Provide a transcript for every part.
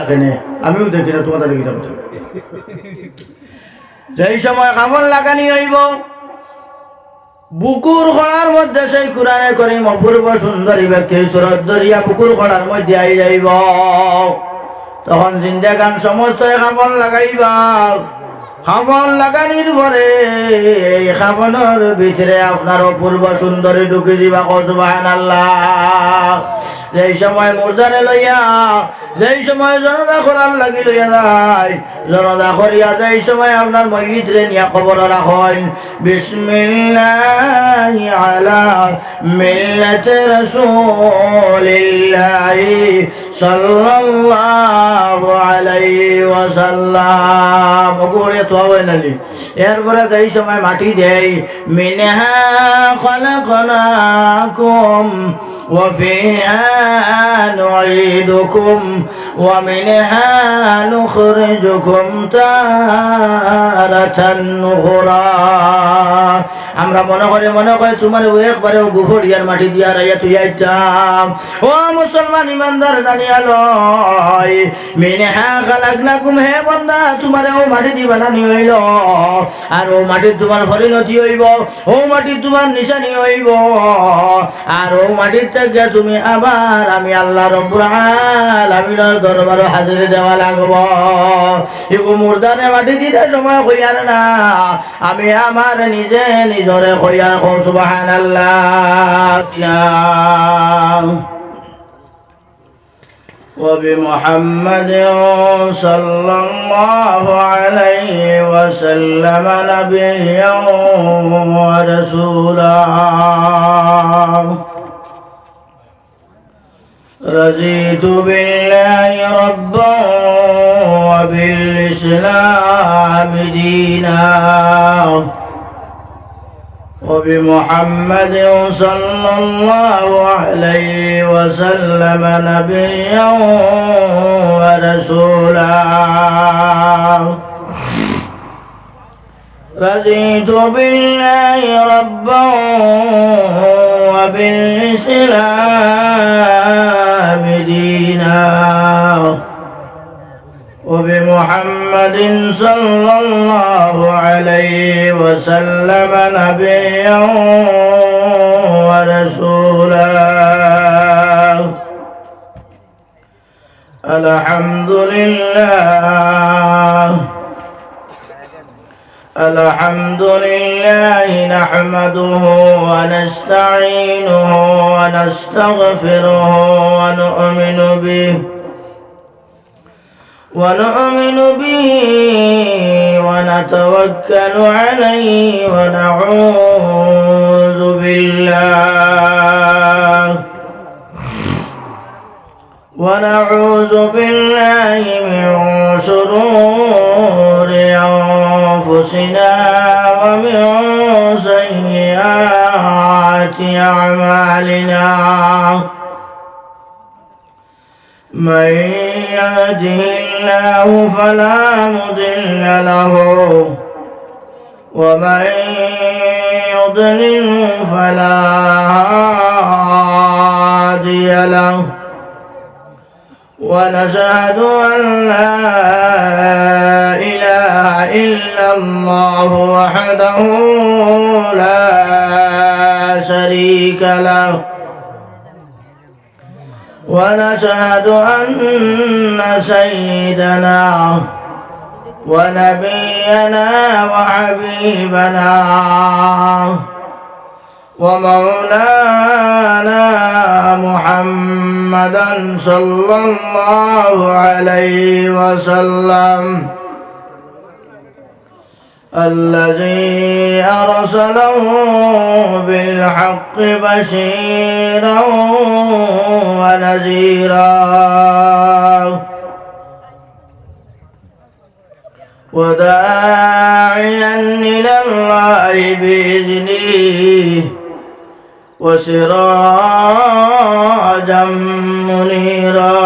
দেখে নে, আমিও দেখি না, তোমাদের দেখি দেখো। যেই সময় কাফন লাগানি হইব, বুকুর খড়ার মধ্যে সেই কুরআনে করিম অপূর্ব সুন্দরী ব্যক্তির সুরত ধরিয়া বুকুর খড়ার মধ্যে আই যাইব। তখন জিন্দেগান সমস্ত কাফন লাগাইবা। কাফন লাগানির পরে এই কাফনের ভিতরে আপনার অপূর্ব সুন্দরী ঢুকে দিবা। সুবহানাল্লাহ। যেই সময় মুর্দারে লইয়া, যেই সময় জনতা করার লাগি লইয়া যায়, জনতা করিয়া যেই সময় আপনার মসজিদরে নিয়া খবর রাখেন, বিসমিল্লাহি আলা মিল্লাতি রাসূলিল্লাহি সাল্লাল্লাহু আলাইহি ওয়াসাল্লাম। ওগুলো তো হয় না। এরপরে যেই সময় মাটি দেয়, মিনহা খালাকনাকুম ওয়া ফিহা নুঈদুকুম ওয়া মিনহা নুখরিজুকুম তারাতান উখরা। আমরা মনে করে তোমার একবারে গুফড়িয়ার মাটি দিয়া রাইয়া তুই আইতাম। ও মুসলমান ইমানদার জানিয়া লয়, মিনহা খালাকনাকুম, হে বান্দা তোমারে ও মাটি দি বানানি হইল, আর ও মাটি তোমার পরিণতি হইব, ও মাটি তোমার নিশানি হইব, আর ও মাটির থেকে তুমি আবার আমি আল্লাহ রব্বুল আলামিনের দরবারে হাজির দেওয়া লাগব। এগো মুর্দারে মাটি দিতে সময় কইয়ার না, আমি আমার নিজে নিজরে কইয়ার। সুবহানাল্লাহ। وبمحمد صلى الله عليه وسلم نبيا ورسولا رضيت بالله ربا وبالإسلام دينا وبمحمد صلى الله عليه وسلم نبيا ورسولا رضيت بالله ربا وبالإسلام دينا وبمحمد صلى الله عليه وسلم نبيا ورسولا الحمد لله الحمد لله نحمده ونستعينه ونستغفره ونؤمن به ونتوكل عليه ونعوذ بالله من شرور أنفسنا ومن سيئات أعمالنا من يهده الله فلا مضل له ومن يضلل فلا هادي له ونشهد أن لا إله إلا الله وحده لا شريك له ونشهد أن سيدنا ونبينا وحبيبنا ومولانا محمدا صلى الله عليه وسلم الذي أرسله بالحق بشيرا ونذيرا وداعيا إلى الله بإذنه وسراجا منيرا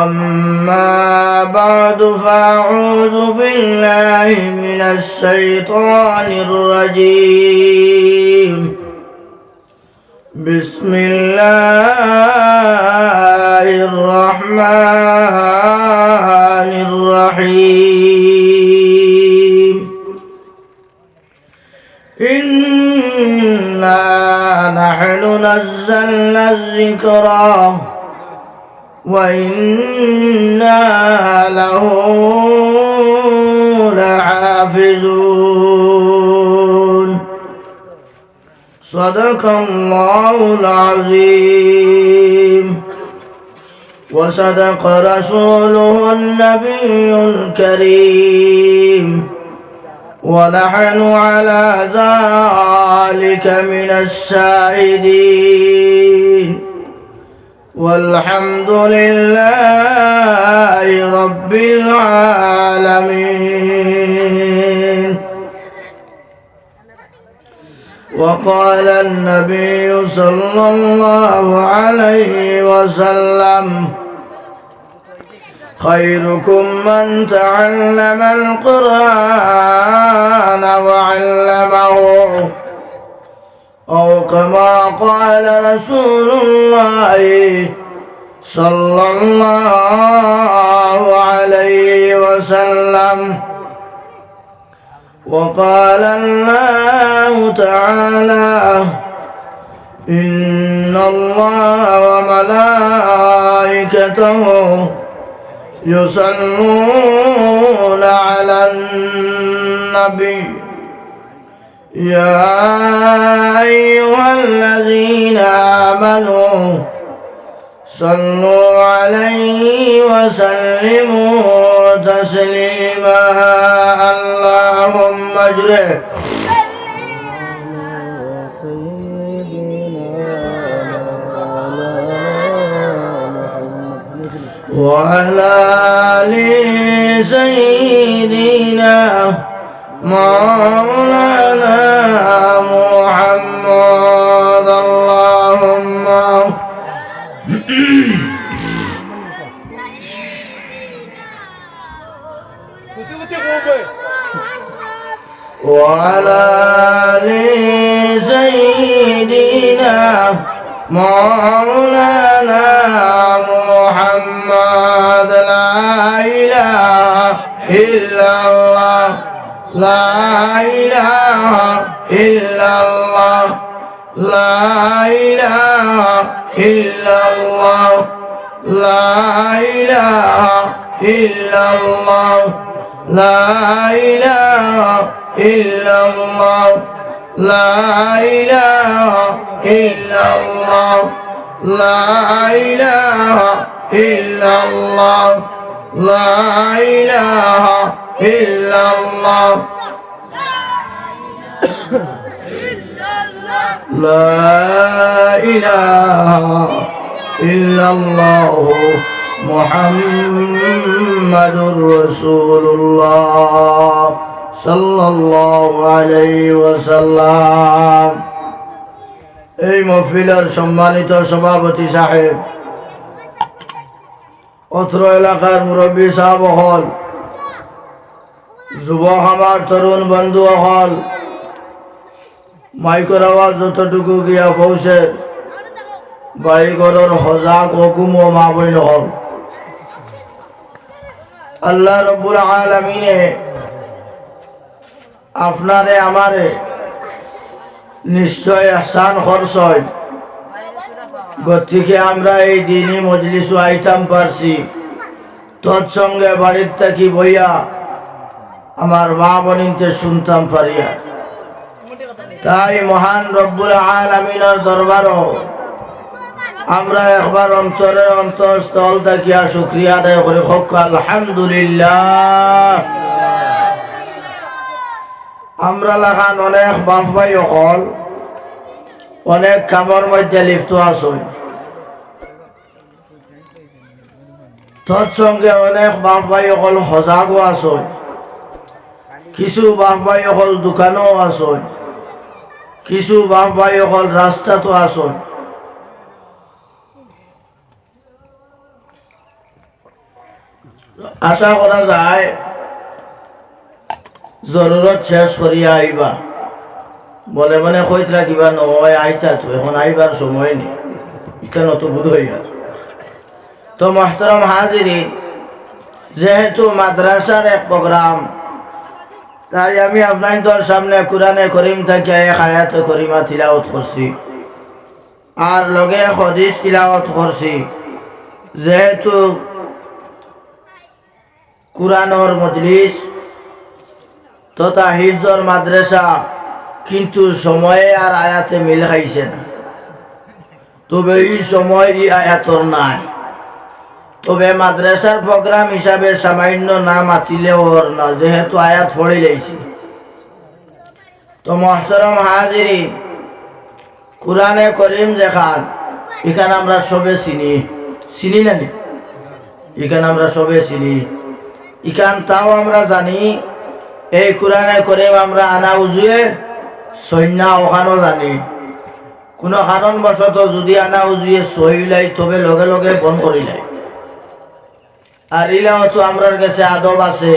أما بعد فأعوذ بالله من الشيطان الرجيم بسم الله الرحمن الرحيم إنا نحن نزلنا الذكر وإنا له لحافظون صدق الله العظيم وصدق رسوله النبي الكريم ونحن على ذلك من الشاهدين والحمد لله رب العالمين. وقال النبي صلى الله عليه وسلم خيركم من تعلم القرآن وعلمه أو كما قال رسول الله صلى الله عليه وسلم. وقال الله تعالى إن الله وملائكته يصلون على النبي يا أيها الذين آمنوا صلوا عليه وسلموا تسليما اللهم اجره وعلى آل سيدنا مولانا محمد اللهم وعلى آل سيدنا مولانا محمد لا إله إلا الله لا إله إلا الله لا إله إلا الله لا إله إلا الله لا إله إلا الله لا إله إلا الله لا إله إلا الله لا إله إلا الله لا إله إلا الله محمد رسول الله صلى الله عليه وسلم. এই মহফিলের সম্মানিত সভাপতি সাহেব, অত্র এলাকার মুরব্বী সাহেব হল, যুবক আমার তরুণ বন্ধু হল, মাইকের আওয়াজ যতটুকু গিয়া পৌঁছে বাড়িঘরের হজাক হুকুম ও মা বইন হল, আল্লাহ রব্বুল আলামিনে আপনারে আমারে নিশ্চয় আহসান খরচ হয়, গতিকে আমরা এই দিনই মজলিসু আইতাম পারছি, তৎসঙ্গে বাড়ির থাকি বইয়া আমার মা বনিনতে শুনতাম পারিয়া। তাই মহান রব্বুল আলামিনের দরবারও আমরা একবার অন্তরের অন্তঃস্থল থাকিয়া শুকরিয়া আদায় করে হোক আলহামদুলিল্লাহ। আমরা লাগান অনেক বাপ ভাই হল অনেক কামর মধ্যে লিপ্ত আছে, তোর সঙ্গে অনেক বাপ ভাই হল সজাগও আছে, কিছু বাপ ভাই হল দোকানও আছে, কিছু বাপ ভাই হল রাস্তাতো আছে। আশা করা যায় জরুরত শেষ করিয়া আইবা, বলে মনে কইত রাখিবা নয় আইতা তো এখন আইবার সময় নেই, কেন তো বোধ হইয়া। তো মোহতরম হাজিরিন, যেহেতু মাদ্রাসার এক প্রোগ্রাম, তাই আমি আপনাদের সামনে কুরআনে করিম থেকে এক আয়াত করিমা তিলাওয়াত করছি আর লগে হাদিস তিলাওয়াত করছি। যেহেতু কুরআনের মজলিস তথা হিফজর মাদ্রাসা, কিন্তু সময়ে আর আয়াতে মিল খাইছে না। তবে এই সময় এই আয়াতর নাই, তবে মাদ্রাসার প্রোগ্রাম হিসাবে সামান্য না মাতিলে ওর না, যেহেতু আয়াত পড়ে লাইছি। তো মোহতরম হাজিরিন, কুরআনে করিম যেখান, এখানে আমরা সবে চিনি না, এখানে আমরা সবে চিনি, এখান তাও আমরা জানি এই কুরআনে করিম আমরা আনা উজুয়ে সৈন্য ওখানেও জানি। কোনো কারণবশত যদি আনা উজুয়ে সহিলাই, তবে লগে লগে বন করিলাই। আর ইলাও তো আমরার কাছে আদব আছে,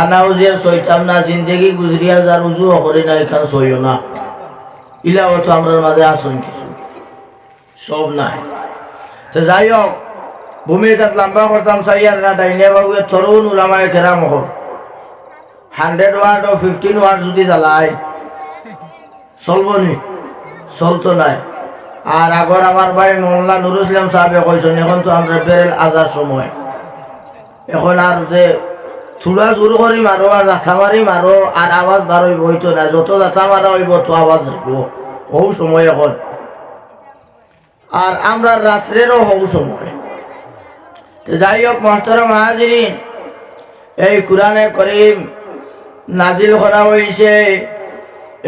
আনা উজুয়ে সইতাম না, জিন্দগি গুজরিয়া যার উজুও করি না, এখান সইও না। ইলাও তো আমরার মাঝে আসন কিছু, সব নাই। তো যাই হোক, ভূমিকাত লম্বা করতাম চাইয়ার না ডাইনে বাবু তরুণ উলামায়ে কেরাম হোক 100 ওয়াট ও 15 ওয়াট যদি জ্বালায় চলবো নি? চলতো নাই। আর আগর আমার ভাই মোল্লা নুরুল ইসলাম সাহেবে কইছেন, এখন তো আমরা বেরেল আজার সময়, এখন আর যে থুড়া জোর করি মারো আর জাথা মারি মারো আর আওয়াজ বার হইব, হইতো না। যত জাথা মারা হইব তো আওয়াজ হইব, হৌ সময় এখন। আর আমরা রাত্রেরও হৌ সময়। যাই হোক মোহতরম হাজিরিন, এই কুরআনে করিম নাজিল করা হয়েছে।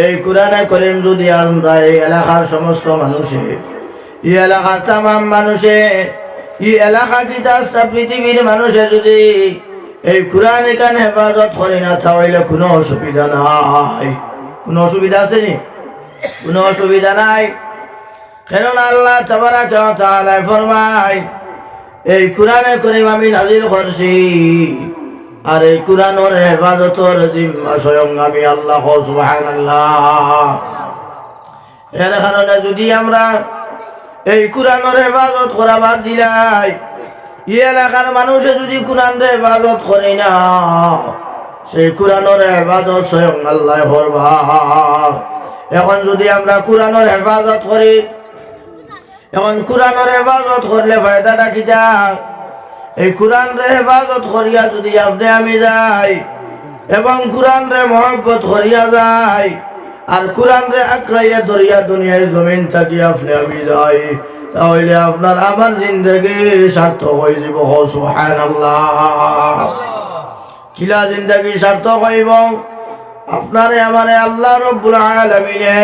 এই কুরআনে করিম যদি আমরা এই এলাকার সমস্ত মানুষে, এই এলাকার তামাম মানুষে, এই এলাকা কিতা পৃথিবীর মানুষে যদি এই কুরআন এখানে হেফাজত করে না, তাহলে কোনো অসুবিধা নাই। কোনো অসুবিধা আছে নি? কোনো অসুবিধা নাই। কেননা আল্লাহ তাবারাকা ওয়া তাআলা ফরমায়, এই কুরআনে করিম আমি নাজিল করছি, আর এই কুরআনের হেফাজতের জিম্মা স্বয়ং আমি আল্লাহ সুবহানাল্লাহ। এর কারণে যদি আমরা এই কুরআনের হেফাজত করা বাদ দিলাই, এই এলাকার মানুষে যদি কুরআনের হেফাজত করে না, সেই কুরআনের হেফাজত স্বয়ং আল্লাহ করবা। এখন যদি আমরা কুরআনের হেফাজত করি, এখন কুরআনের হেফাজত করলে ফায়দাটা কিটা? এই কুরআন রে হেফাজত করিয়া যদি আপনি আমি যাই এবং কুরআন রে মহব্বত করিয়া যাই আর কুরআন রে আঁকড়াইয়া ধরিয়া দুনিয়ার জমিন থাকি আপনি আমি যাই, তাহলে আপনার আমার জিন্দগি সার্থক হয়ে যাব। সুবহানাল্লাহ। কিলা জিন্দগি সার্থক হইব? আপনারে আমারে আল্লাহ রব্বুল আলামিনে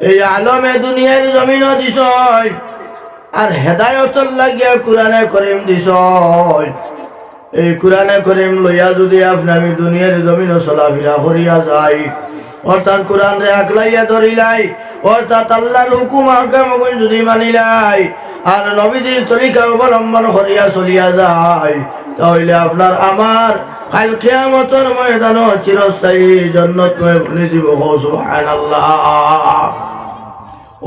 এই আলমে দুনিয়ার জমিনও দিছয়, আর হেদায়তর লাগিয়া কুরআনে করিম দিছয়। এই কুরআনে করিম লইয়া যদি আপনি আমি দুনিয়ার জমিনও চলাফেরা করিয়া যাই, অর্থাৎ কুরআন রে আকলাইয়া ধরিলাই, অর্থাৎ আল্লাহর হুকুম আহকাম যদি মানিলাই আর নবীজির তরিকা অবলম্বন করিয়া চলিয়া যায়, তাহলে আপনার আমার কাল কিয়ামতের ময়দানে চিরস্থায়ী জান্নাতময় বনে দিব। সুবহানাল্লাহ।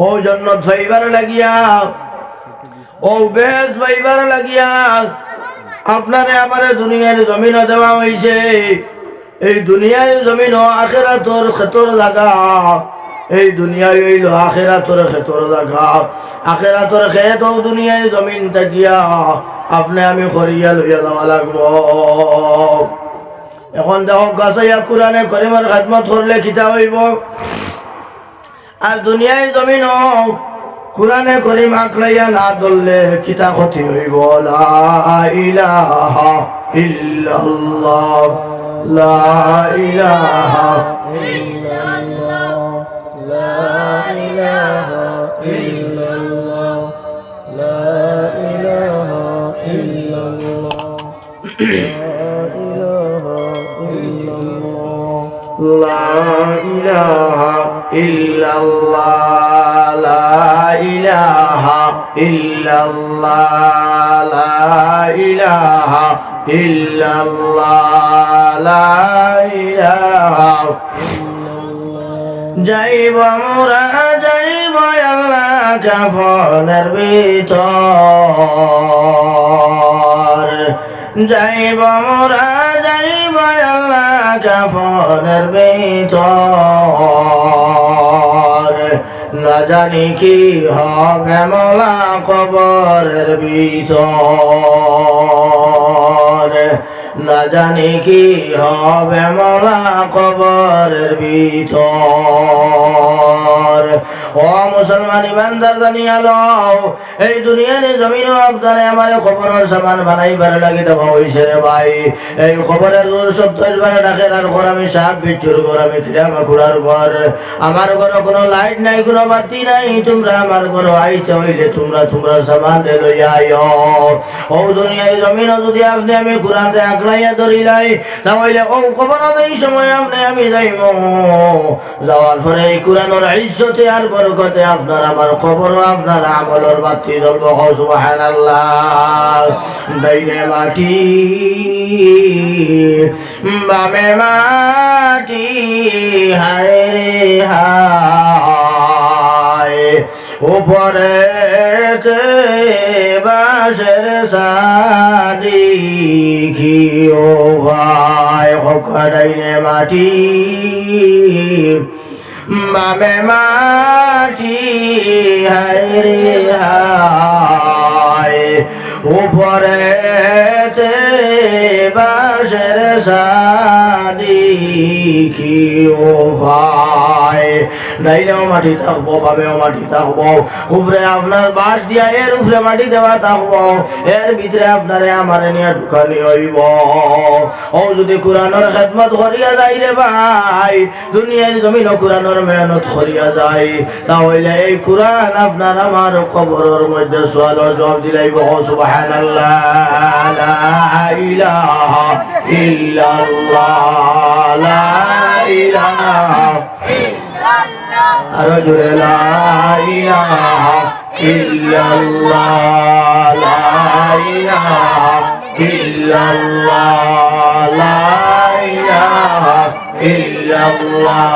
ও জান্নাত পাইবার লাগিয়া, ও বেহেশত পাইবার লাগিয়া আপনারে আমারে দুনিয়ার জমিনও দেওয়া হয়েছে। এই দুনিয়ার জমিন আখিরাতর খেতর লাগা, এই দুনিয়ায় হইল আখিরাতর খেতর লাগা। আখিরাতর খেত ও দুনিয়ার জমিন থাকিয়া আপনি আমি করিয়া লইয়া যাওয়া লাগবো। এখন দেখো গাছাইয়া কুরআনে করিমের খেদমত করলে কিতা হইব, আর দুনিয়ার জমিন কুরআনে করিম আঁকড়াইয়া না ধরলে কিতা ক্ষতি হইব। লা ইলাহা ইল্লাল্লাহ, লা ইলাহা ইল্লাল্লাহ, লা ইলাহা ইল্লাল্লাহ, লা ইলাহা ইল্লাল্লাহ, লা ইলাহা ইল্লাল্লাহ, লা ইলাহা ইল্লাল্লাহ, লা ইলাহা ইল্লাল্লাহ, লা ইলাহা ইল্লাল্লাহ। যাইব মোরা যাইব আল্লাহ কাফনের ভিতর, যাইব মোরা যাইব আল্লাহ কাফনের ভিতর না জানি কি হবে মোলা কবরের ভিতর না জানি কি হবে মোলা কবরের ভিতর ও মুসলমান ইমানদার জানিয়া লও এই দুনিয়ার জমিনও আপনারে আমার খবরের সামান বানাইবার লাগি দেওয়া হয়েছে রে ভাই এই খবরের দূর 70 বার ডাকের আর ঘর আমি সাপ বিচ্ছুর ঘর আমি খিরামা খুড়ার ঘর আমার ঘর কোনো লাইট নাই কোনো বাতি নাই তোমরা আমার ঘর আইতে হইলে তোমরা সামান লইয়া আইও ও দুনিয়ার জমিনও যদি আপনি আমি কোরআনতে আঁকড়াইয়া ধরিলাই তাহলে ও খবর এই সময় আপনি আমি যাইব যাওয়ার পরে এই কোরআনের ইজ্জতে আর বরকতে আপনার আমার খবর আপনার আমলের বাতি জ্বলব সুবহানাল্লাহ ডাইনে মাটি বামে মাটি হায় রে হায় উপরে বাঁশের সাদি ঘিও ভাই ডাইনে মাটি বামে মাটি হায় রে হায় উপরে বাঁশের সাদি ঘিও ভাই ডাইনেও মাটি থাকবো বামেও মাটি থাকবো উপরে আপনার বাঁশ দিয়া এর উপরে মাটি দেওয়া থাকবো এর ভিতরে আপনারে আমারে নিয়ে ঢুকানি হইব ও যদি কোরআনের খেদমত করিয়া যাই রে ভাই দুনিয়ার জমিন কোরআনের মেহনত করিয়া যায় তাহলে এই কোরআন আপনার আমার কবরের মধ্যে সোয়ালের জবাব দিলাইব সুবহানাল্লাহ লা ইলাহা ইল্লাল্লাহ লা ইলাহা ইল্লাল্লাহ আর জোরে লা ইলাহা ইল্লাল্লাহ লা ইলাহা ইল্লাল্লাহ লা ইলাহা ইল্লাল্লাহ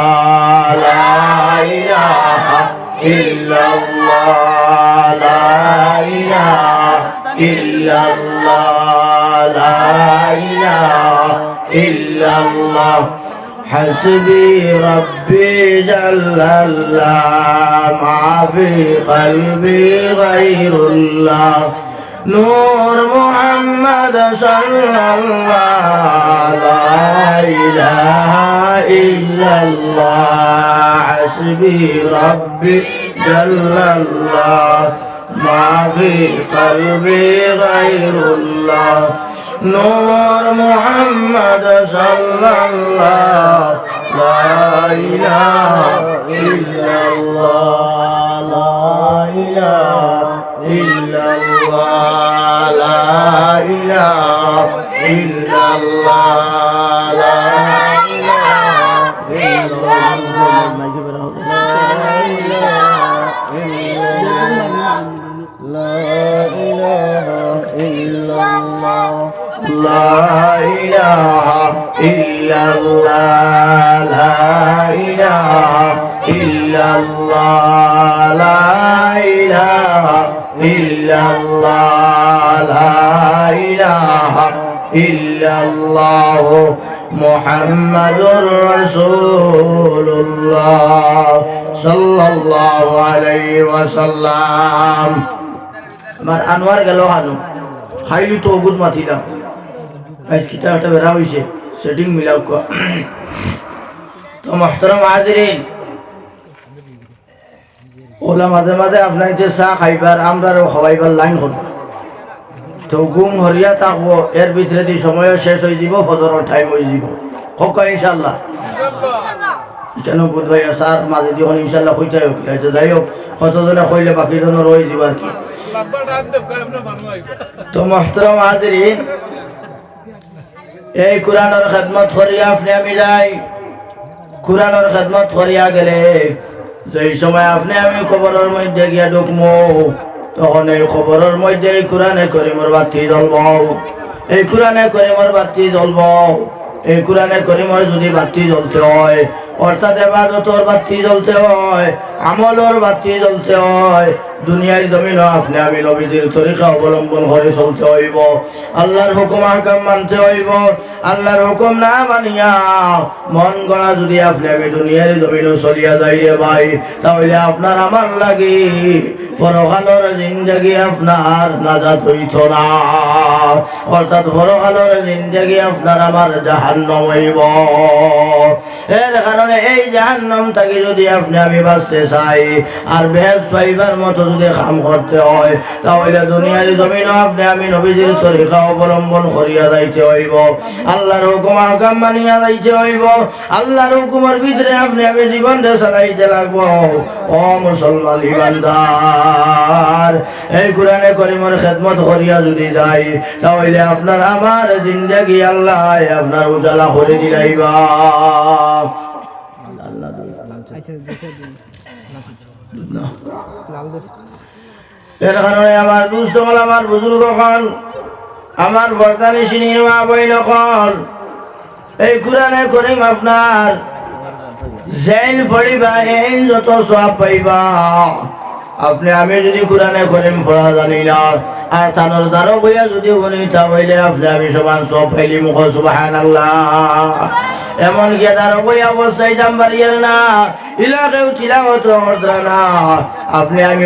লা ইলাহা ইল্লাল্লাহ লা ইলাহা ইল্লাল্লাহ লা ইলাহা ইল্লাল্লাহ حسبي ربي جل الله ما في قلبي غير الله نور محمد صلى الله لا إله إلا الله حسبي ربي جل الله ما في قلبي غير الله نور محمد صلى الله لا إله إلا الله لا إله إلا الله لا إله إلا الله لا إله إلا الله لا إله إلا الله لا إله إلا الله لا إله إلا الله لا إله إلا الله لا إله إلا الله محمد رسول الله صلى الله عليه وسلم আমার আনোয়ার গেল হানু খাইলি তো অগুদ মাথিলাম আজ কিতাবটা বেড়া হয়েছে সেটিং মিলাও তো মোহতারাম হাজিরিন ওলা মাঝে মাঝে আপনার চা খাইবার আমরাও খাওয়াইবার লাইন করব তো গুম হরিয়া থাকবো এর ভিতরে দিয়ে সময়ও শেষ হয়ে যাব ফজরের টাইম হয়ে যাব হোক ইনশাল্লাহ কেন বুধ ভাই স্যার মাঝে দিয়ে ইনশাল্লাহ হইতে হোক যাই হোক কতজনে কইলে বাকি জন রয়ে যাব আর কি তো মোহতারাম হাজিরিন এই কোরআনের খেদমত করিয়া আপনি আমি যাই কোরআনের খেদমত করিয়া গেলে যেই সময় আপনি আমি কবরের মধ্যে গিয়া ঢুকমো তখন এই কবরের মধ্যে এই কোরআনে করিমের বাতি জ্বলব এই কোরআনে করিমের বাতি জ্বলব এই কোরআনে করিমর যদি বাতি জ্বলতে হয়, অর্থাৎ ইবাদতর বাতি জ্বলতে হয়, আমলর বাতি জ্বলতে হয়, দুনিয়ার জমিন আপনি আমি নবীদের তরিকা অবলম্বন করে চলতে হইব, আল্লাহর হুকুম আহকাম মানতে হইব। আল্লাহর হুকুম না মানিয়া মন গড়া যদি আপনি আমি দুনিয়ার জমিনও চলিয়া যাই রে ভাই, তাহলে আপনার আমার লাগি পরকালের জিন্দেগি আপনার নাজাত হইত না, অর্থাৎ পরকালের জিন্দেগি আপনার আমার জাহান্নাম হইব। এর কারণে এই জাহান্নাম থেকে যদি আপনি আমি বাঁচতে চাই আর বেহেশত পাইবার মতো যদি কাম করতে হয়, তাহলে দুনিয়ার জমিন আপনি আমি নবীজির তরিকা অবলম্বন করিয়া যাইতে হইব, আল্লাহর হুকুম আহকাম মানিয়া যাইতে হইব, আল্লাহর হুকুমের ভিতরে আপনি আমি জীবন চালাইতে লাগবো। ও মুসলমান ইমানদার, এই কোরআনে করিমের খেদমত করিয়া যদি যাই, তাহলে আপনার আমার জিন্দেগি আল্লাহ আপনার উজালা করে দিলাইবা। এর কারণে আমার দুস্থ হল, আমার বুজুর্গ হল, আমার বর্তানি সিনির মা বই নকল, এই কোরআনে করিম আপনার জেল পড়িবা এই যত সওয়াব পাইবা। আপনি আমি যদি কোরআনে করিম পড়া জানি না আর থানোর দ্বারা বইয়া যদি বনিতা হইলে আপনি আমি সমান সব পাইলি মুখ সুবহানাল্লাহ। এমন কি দ্বারা বইয়া অবস্থায় দাম বাড়িয়ার না, ইলাকেও তিলাওয়াত করতে না, আপনি আমি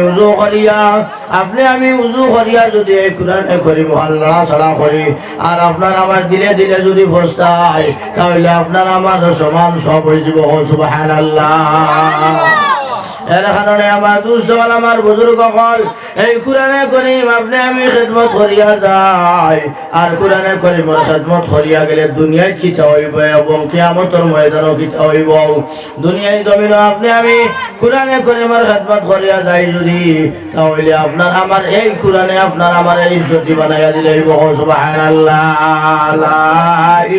উযু করিয়া যদি এই কোরআনে করিম আল্লাহ সালাম করি আর আপনার আমার দিলে দিলে যদি ফস্তায়, তাহলে আপনার আমার সমান সব হয়ে যাব সুবহানাল্লাহ। এর কারণে আমার দুস্থ হল, আমার বুজুর্গ হল, এই কোরআনে করিম আপনি আমি খেদমত করিয়া যাই আর কোরআনে করিমের খেদমত করিয়া গেলে দুনিয়ায় কিতা হইব এবং কিয়ামতের ময়দানও কিতা হইব। দুনিয়ায় জমিন আপনি আমি কোরআনে করিমের খেদমত করিয়া যাই যদি, তাহলে আপনার আমার এই কোরআনে আপনার আমার এই ইজ্জতি বানাইয়া দিলে হইব সুবহানাল্লাহ। লা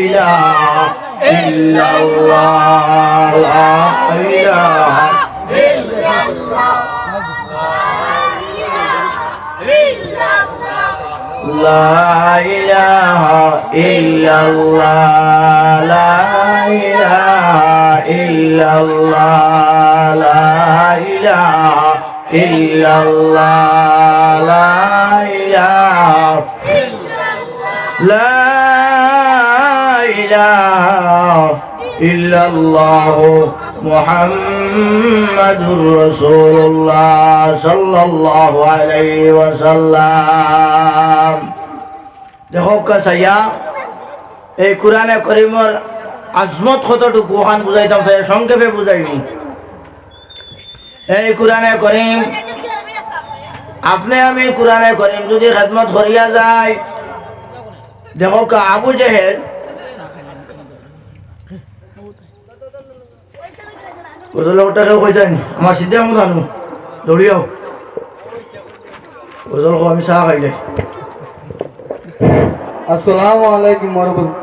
ইলাহা ইল্লাল্লাহ, লা ইলাহা লা ইলাহা ইল্লাল্লাহ, লা ইলাহা ইল্লাল্লাহ, লা ইলাহা ইল্লাল্লাহ, লা ইলাহা লা ইলাহা ইল্লাল্লাহ মুহাম্মাদুর রাসূলুল্লাহ সাল্লাল্লাহু আলাইহি ওয়াসাল্লাম। দেখো কাছাইয়া এই কোরআনে করিমের আজমত কতটুকু ওখান বুঝাইতাম, সংক্ষেপে বুঝাইনি। এই কোরআনে করিম আপনি আমি কোরআনে করিম যদি খেদমত করিয়া যায়, দেখো আবু জেহেল ওটাকেও কই যায়নি, আমার সিদ্ধে আমি জানো দৌড়িয়াও ওজল আমি চাহ খাইলে। আসসালামু আলাইকুম ওয়ারাহমাতুল্লাহ।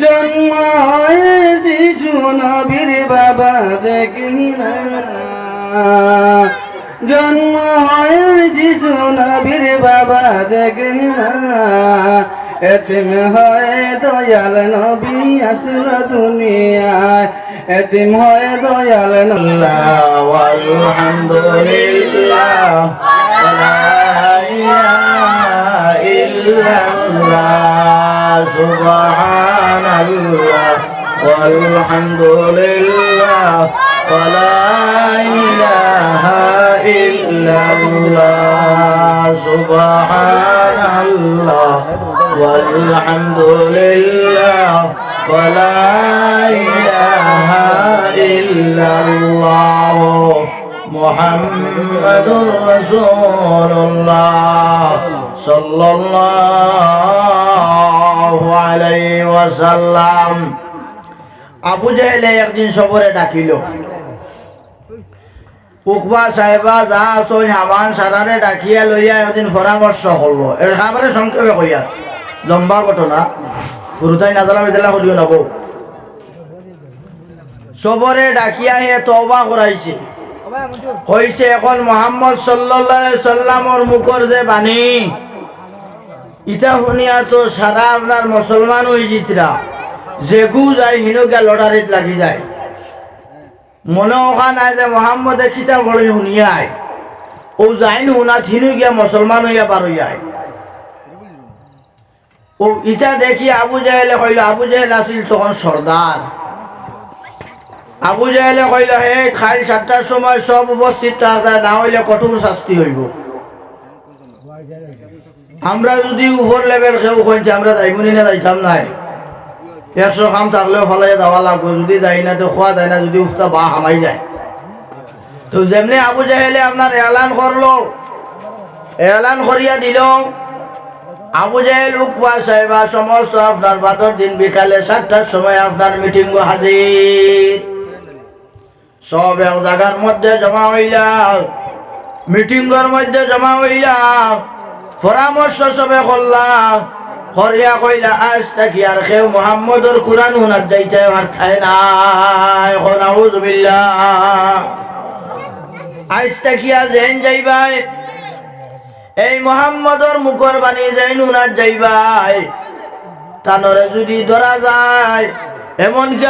জন্মায় শিশু নবীর বাবা দেখিনা, জন্মায় শিশু নবীর বাবা দেখিনা, এতিম হয় দয়াল নবী আসলো দুনিয়ায়, এতিম হয় দয়াল নবী। আলহামদুলিল্লাহ, লা ইলাহা ইল্লাল্লাহ, সুবহানাল্লাহ, আলহামদুলিল্লাহ, লা ইলাহা ইল্লাল্লাহ, সুবহানাল্লাহ, আলহামদুলিল্লাহ, লা ইলাহা ইল্লাল্লাহ, মুহাম্মাদুর রাসূলুল্লাহ সাল্লাল্লাহু আলাইহি ওয়াসাল্লাম। আবু জেহেল একদিন সবরে ডাকিল, উকবা সাহেবা যা আসল হামান সারারে ডাকিয়া লইয়া একদিন পরামর্শ করলো। এর খাবারে সংক্ষেপে কইয়া, লম্বা ঘটনা, পুরোটাই নাজালা বেজালা করিও নব। সবরে ডাকিয়া হে তওবা করাইছে, কইছে এখন মুহাম্মদ সাল্লাল্লাহু আলাইহি সাল্লামর মুখর যে বাণী ইটা শুনিয়া তো সারা আপনার মুসলমান হয়ে জিতরা, যেগু যায় হিনো গিয়া লটারিত লাগি যায় মনে অহা নাই যে মোহাম্মদে খিতা বলে শুনিয়ায় ও যাই নুনা থিনু গিয়া মুসলমান হইয়া বার হইয়ায় ও ইটা দেখি আবু জাহেলে কইল আবু জাহেল আসিল তখন সর্দার আবু জাহেলে কইল হে খাই 7টার সময় সব উপস্থিত থাকতে না হইলে কঠোর শাস্তি হইব আমরা যদি উপর লেভেল কেউ কইছে আমরা যাইবনি না যাইতাম নাই 100 কাম থাকলেও ফলাই যাওয়া লাগবে যদি যাই না তো খোয়া যায় না যদি উফতা বা হামাই যায় তো যেমনি আবু জাহেলে আপনার এলান করলো এলান করিয়া দিল আবু জাহেল উকবা সাহেবা সমস্ত আপনার বাদর দিন বিকালে 7টার সময় আপনার মিটিং হাজির সব এক জায়গার মধ্যে জমা হইলা মিটিংয়ের মধ্যে জমা হইলা পরামর্শ সবে করলাম করিয়া কইলা আজ তাকি আর কেউ মুহাম্মদর কুরআন হুনার যাইতে আর ঠাই নাই নাউযুবিল্লাহ আজ তাকি আর যেন যাইবাই এই মুহাম্মদর মুখর বাণী যেন হুনার যাইবাই তানরে যদি ধরা যায় এমন কি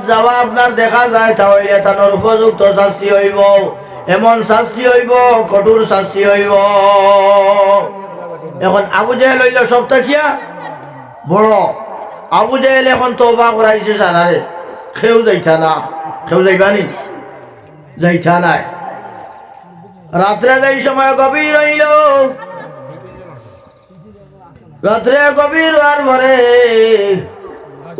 যাওয়া আপনার দেখা যায় তাহলে তানোর উপযুক্ত শাস্তি হইব এমন শাস্তি হইব কঠোর শাস্তি হইব এখন আবু জাহেল হইল সবটা কিয়া বড় আবু জাহেল এখন তওবা করাইছে সারারে কেউ যাইতা না কেউ যাইবানি যাইতা নাই রাত্রে যাই সময় গভীর হইল রাত্রে গভীর হওয়ার পরে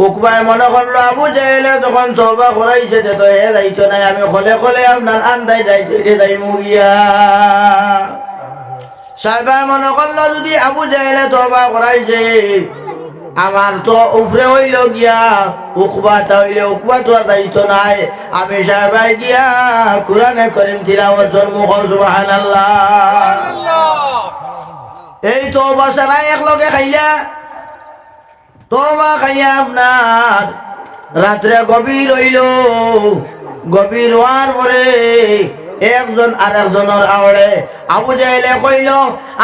উকবায় মনে করলো আবু জাহেলে যখন তওবা করাইছে তো হে যাইতো নাই আমি খলে খলে আপনার আন্দাই যাইতে যাই মুগিয়া সাহেবা মনে করলো যদি আবু জাহেলে তওবা করাইছে আমার তো উফরে হইল গিয়া উকবা হইলে উকবা তো আর যাইতো নাই আমি সাহেবাই গিয়া কুরআনে কারীম তিলাওয়াত মুখ সুবহানাল্লাহ এই তওবা সারা একলগে খাইলা তওবা খাইয়া আপনার রাত্রে গভীর হইল গভীর হওয়ার পরে একজন আর একজনের আওড়ে আবু জাহেলে কইল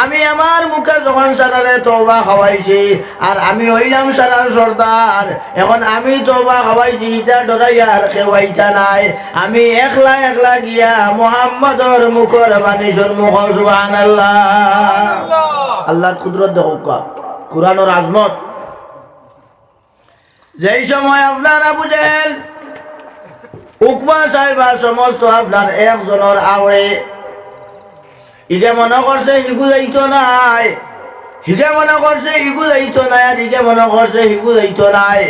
আমি আমার মুখে যখন সারারে তওবা খাওয়াইছি আর আমি হইলাম সারার সর্দার এখন আমি তওবা খাওয়াইছি এটা ডরাইয়া আর কেউ আইতা নাই আমি একলা একলা গিয়া মুহাম্মদর মুখর বাণী মুখ সুবহানাল্লাহ আল্লাহর কুদরত দেখো কুরআনের আজমত যেই সময় আপনার আবু জাহেল উকবা সাহেবা সমস্ত আপনার একজনের আওড়ে ইগে মনে করছে হিগু যাইতো নাই হিগে মনে করছে হিগু যাইতো নাই আর হিগে মনে করছে হিগু যাইতো নাই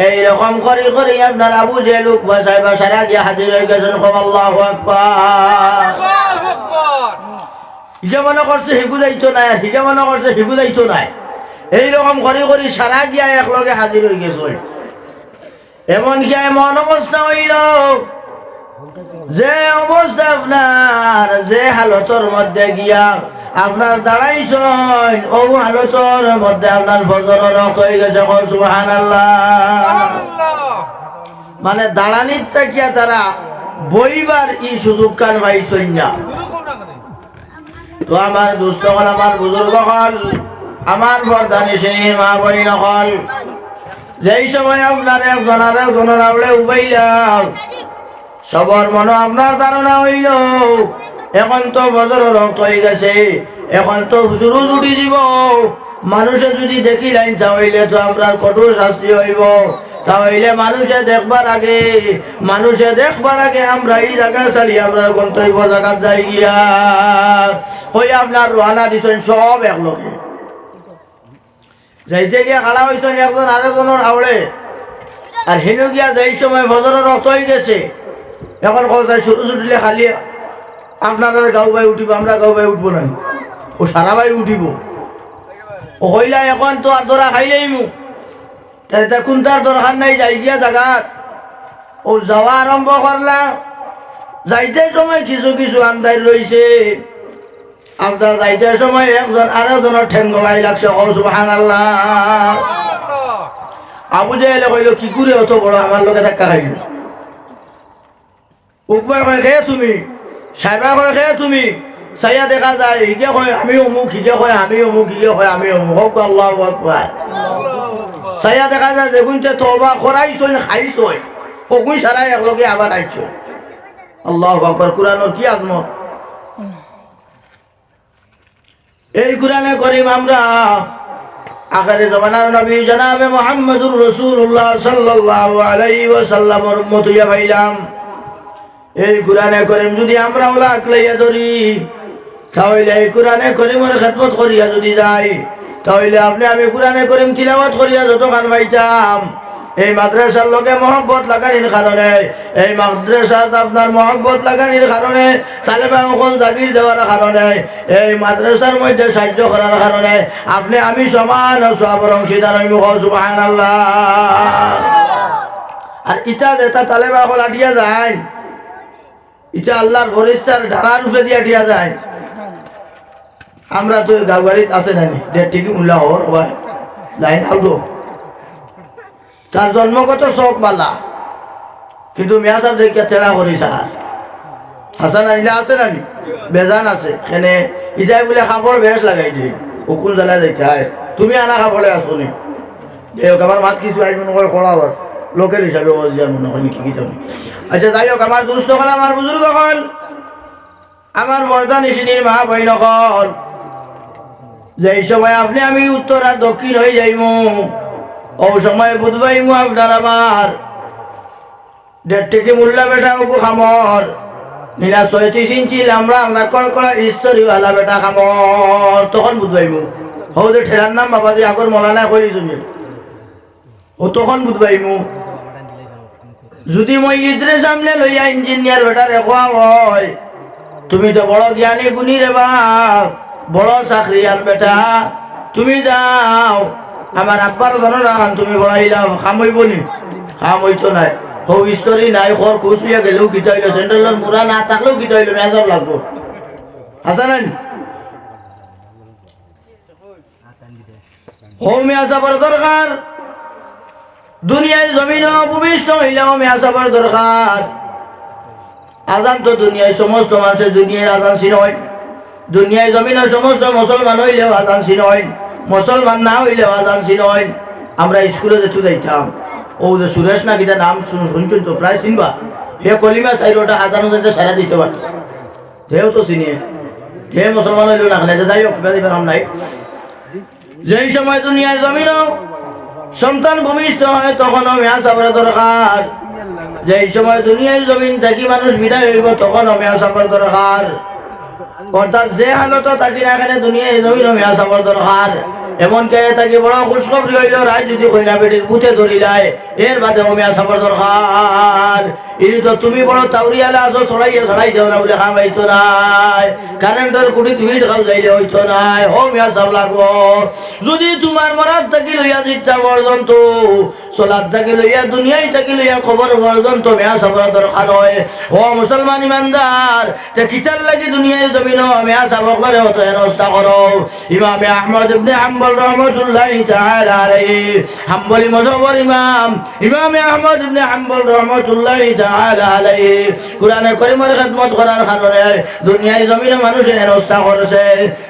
এইরকম করে করে আপনার আবু জাহেল উকবা সাহেবা সারা গিয়ে হাজির হয়ে গেছেন আল্লাহু আকবার হিগে মনে করছে হিগু যাইতো নাই আর হিগে মনে করছে হিগু যাইতো নাই এইরকম করে করে সারা গিয়া একলগে হাজির হয়ে গেছে এমন কি এমন অবস্থা হইল যে অবস্থা আপনার যে হালতর মধ্যে গিয়া আপনার দাঁড়াইছেন ও হালতর মধ্যে আপনার ফজরের রক্ত হয়ে গেছে সুবহানাল্লাহ মানে দাঁড়ানির থাকিয়া তারা বইবার ই সুযোগ কার পাইছেন না তো আমার দুস্থ হল আমার বুজুর্গ হল আমার বরদানি শ্রেণীর মা বইন হল যেই সময় আপনার একজনের আওড়ে উবাইলা সবার মনে আপনার ধারণা হইল এখন তো বজরের রক্ত হয়ে গেছে এখন তো শুরু জুটি দিব মানুষে যদি দেখি লাইন তাহলে তো আমরা কঠোর শাস্তি হইব তাহলে মানুষে দেখবার আগে আমরা এই জায়গা চালি আমরা গন্তব্য জায়গা যাই গিয়া হই আপনার রোহানা দিছেন সব একলগে যাইতে গিয়া খাড়া হয়েছেন একজন আরেকজনের আওড়ে আর হেনু গিয়া যেই সময় ফজরের রক্ত হয়ে গেছে এখন কথা শুরু ছুটিলে খালি আপনারা গাঁও বাই উঠিব আমরা গাঁও বাই উঠবো না ও সারা বাই উঠিব ও হইলা এখন তো আর ধরা খাইলেই মু তাহলে দেখুন তার দরকার নাই যাই গিয়া জায়গাত ও যাওয়া আরম্ভ করলা যাইতে সময় কিছু কিছু আন্দাজ রয়েছে আপনার যাইতে সময় একজন আরেকজনের ঠেং গলাই লাগছে সুবহানাল্লাহ আবু জাহেলে কইল কি করে অত বড় আমার লোকে ধাক্কা খাইল উকবা কয় খে তুমি সাহেবা কয় খে তুমি চাইয়া দেখা যায় হিগে কয় আমি অমুক হিগে কয় আমি অমুক হিগে কয় আমি অমুক আল্লাহু আকবার সাইয়া দেখা যায় যে গুনতে তওবা করাইছই খাইছই ওগুন সারাই একলগে আবার আইছ আল্লাহু আকবার কুরআনের কি আজমত এই কুরআনে করিম আমরা আখেরি জামানার নবী জনাবে মুহাম্মদুর রাসূলুল্লাহ সাল্লাল্লাহু আলাইহি ওয়াসাল্লামের উম্মত হইয়া পাইলাম এই কুরআনে করিম যদি আমরা ওলা আকলাইয়া ধরি তাহলে এই কোরআনে করিমের খেদমত করিয়া যদি যাই তাহলে আপনি আমি কোরআনে করিম তিলাওয়াত করিয়া যতক্ষণ পাইতাম এই মাদ্রাসার লোকে মহব্বত লাগানির কারণে এই মাদ্রাসাত আপনার মহব্বত লাগানির কারণে তালেবা সকল জাগির দেওয়ার কারণে এই মাদ্রাসার মধ্যে সাহায্য করার কারণে আপনি আমি সমান সবার অংশীদার হইব সুবহানাল্লাহ। আর ইটা যেটা তালেবা সকল আটিয়া যায় ইটা আল্লাহর ফরিস্তার ধারার উপরে দিয়ে আটিয়া যায় আমরা তো গাওয়ারিত আছে নানি ডেট ঠিকই মূল্যা হর ভাই লাইন আউটো তার জন্মগত শখ বালা কিন্তু মিয়া সাহেব দেখিয়া তেড়া করি স্যার হাসান আনিলে আছে নানি বেজান আছে এখানে ইটাই বলে কাপড় বেশ লাগাই দিই উকুল জ্বালা যাইতে হয় তুমি আনা কাপড়ে আসো নি হোক আমার মাত কিছু আইব নকর করা আবার লোকেল হিসাবে ওজিয়ার মনে করি কি কিতাব আচ্ছা যাই হোক আমার দুস্থ হল আমার বুজুর্গ হল আমার বর্ধা নিশিনীর মা বইন হল যে সময় আপনি আমি উত্তর আর দক্ষিণ হয়ে যাইব ও সময় বুধবাইমু আপনার আমার দেড় থেকে মূল্যা বেটা ওকু খামর নীলা 36 ইঞ্চি আমরা কড়কড়া স্তরিওয়ালা বেটা খামর তখন বুধবাইমু হও যে ঠেলার নাম বাবাজি আগর মলানা করি তুমি ও তখন বুধবাইমু যদি মই ইদ্রে সামনে লইয়া ইঞ্জিনিয়ার বেটা রেখা হয় তুমি তো বড় জ্ঞানী গুণী রে বাপ বড় চাকরিয়ান বেটা তুমি যাও আমার আব্বার জনরাখান তুমি বড়াইলাম খামইব নি খাম হইতো নাই হৌ স্তরি নাই খর খুশুয়া গেলেও কিতা হইল সেন্ট্রালের মুড়া না থাকলেও কিতা হইল মেজাব লাগবো আসা নাই হৌ মেয়াজাবার দরকার দুনিয়ার জমিন উপবিষ্ট হইলেও মেয়াজাবার দরকার আজান তো দুনিয়ায় সমস্ত মানুষের দুনিয়ার আজান চিনয় দুনিয়ায় জমিনের সমস্ত মুসলমান হইলেও আজান চিনয় মুসলমান না হইলেও আজান চিনয় আমরা স্কুলে যেতে যাইতাম ও যে সুরেশ না কিটা নাম শুনছেন তো প্রায় চিনবা হে কলিমা চাইরোটা আজানও যাইতে সারা দিতে পারত দেও তো চিনিয়ে হে মুসলমান হইলেও না খেলে যাই হোক বেশি বেরাম নাই যেই সময় দুনিয়ায় জমিন সন্তান ভূমিষ্ঠ হয় তখনও মেয়া সাবর দরকার যেই সময় দুনিয়ার জমিন থাকি মানুষ বিদায় হইব তখনও মেয়া সাবর দরকার অর্থাৎ যে হালত থাকি না এখানে দুনিয়ায় জমিন মেয়া সাবর দরকার এমনকি তাকে বড় খুশখবরি হইল রায় যদি কইনা বেটির বুথে ধরিলায় এর বাদে মেয়া সাবর দরকার এই তো তুমি বড় তাউরিয়ালা আছো ছড়াইয়া ছড়াই দেও না বলে খাম হইতো নাই কারেন্টের কুটি তুমি খাও যাইলে হইতো নাই ও মেয়া সাব লাগবো যদি তোমার মরাত থাকি লইয়া চিন্তা পর্যন্ত সোলাদ থাকি লইয়া দুনিয়ায় থাকি লইয়া খবর পর্যন্ত মেয়া সাবর দরকার হয় ও মুসলমান ইমানদার তে কিতার লাগি দুনিয়ার জমিন মেয়া সাবক করে হতো হেনস্থা করো ইমামে আহমদ ইবনে হাম্বল রহমতুল্লাহি তাআলা আলাইহি হাম্বলি মাযহাবের ইমামে আহমদ ইবনে হাম্বল রহমতুল্লাহি তাআলা আলাইহি কুরআনে কারীমের খিদমত করার কারণে দুনিয়ার জমিনে মানুষ হেনস্থা করেছে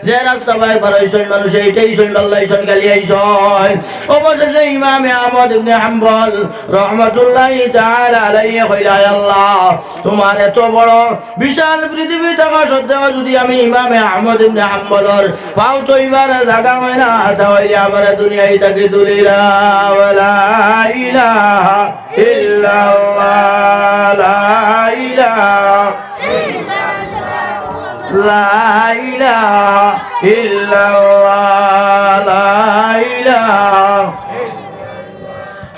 যে রাস্তা পায় পারাইছেন মানুষ এইটাই শুনল আল্লাহইছেন গালি আইছেন অবশেষে ইমামে আহমদ ইবনে হাম্বল রহমতুল্লাহি তাআলা আলাইহি কইলা আল্লাহ তোমার এত বড় বিশাল পৃথিবী থাকা সত্ত্বেও যদি আমি ইমামে আহমদ ইবনে হাম্বলর পাও তো এবার জায়গা হয় না তাহলে আমার দুনিয়ায় তাকে তুলিলা ওয়ালা ইলাহা ইল্লাল্লাহ লা ইলাহা লা ইলাহা ইল্লাল্লাহ লা ইলাহা